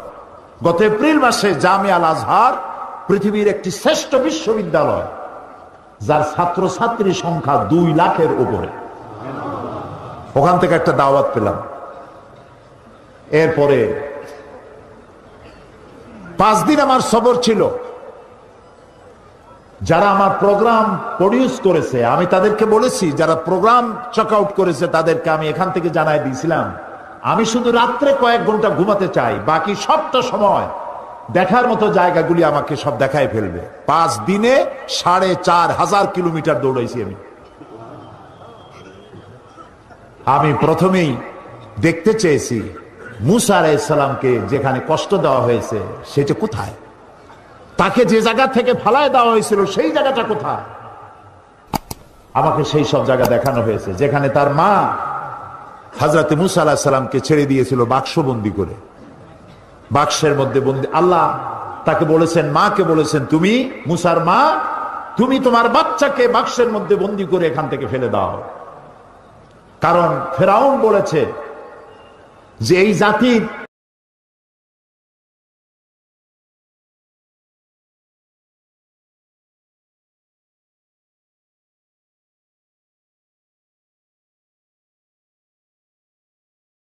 গত এপ্রিল মাসে জামিয়া আল আজহার পৃথিবীর একটি শ্রেষ্ঠ বিশ্ববিদ্যালয়, যার ছাত্রছাত্রী সংখ্যা 2 লাখের উপরে, ওখান থেকে একটা দাওয়াত পেলাম। এরপরে 5 দিন আমার সফর ছিল। যারা আমার প্রোগ্রাম প্রডিউস করেছে আমি তাদেরকে বলেছি, যারা প্রোগ্রাম চেক আউট করেছে তাদেরকে আমি এখান থেকে জানাই দিয়েছিলাম, আমি শুধু রাত্রে কয়েক ঘন্টা ঘুমাতে চাই, বাকি সবটা সময় দেখার মতো জায়গাগুলি আমাকে সব দেখায় ফেলবে। 5 দিনে 4500 কিলোমিটার দৌড়াইছি আমি প্রথমেই দেখতে চেয়েছি মুসা আলাইহিস সালামকে যেখানে কষ্ট দেওয়া হয়েছে সেটা কোথায়, তাকে যে জায়গা থেকে ফালায় দেওয়া হয়েছিল সেই জায়গাটা কোথায়। আমাকে সেই সব জায়গা দেখানো হয়েছে, যেখানে তার মা হযরতে মুসা আলাইহিস সালামকে ছেড়ে দিয়েছিল বাক্সবন্দি করে, বাক্সের মধ্যে বন্দি। আল্লাহ তাকে বলেছেন, মাকে বলেছেন, তুমি মুসার মা, তুমি তোমার বাচ্চাকে বাক্সের মধ্যে বন্দি করে এখান থেকে ফেলে দাও। কারণ ফেরাউন বলেছে যে এই জাতির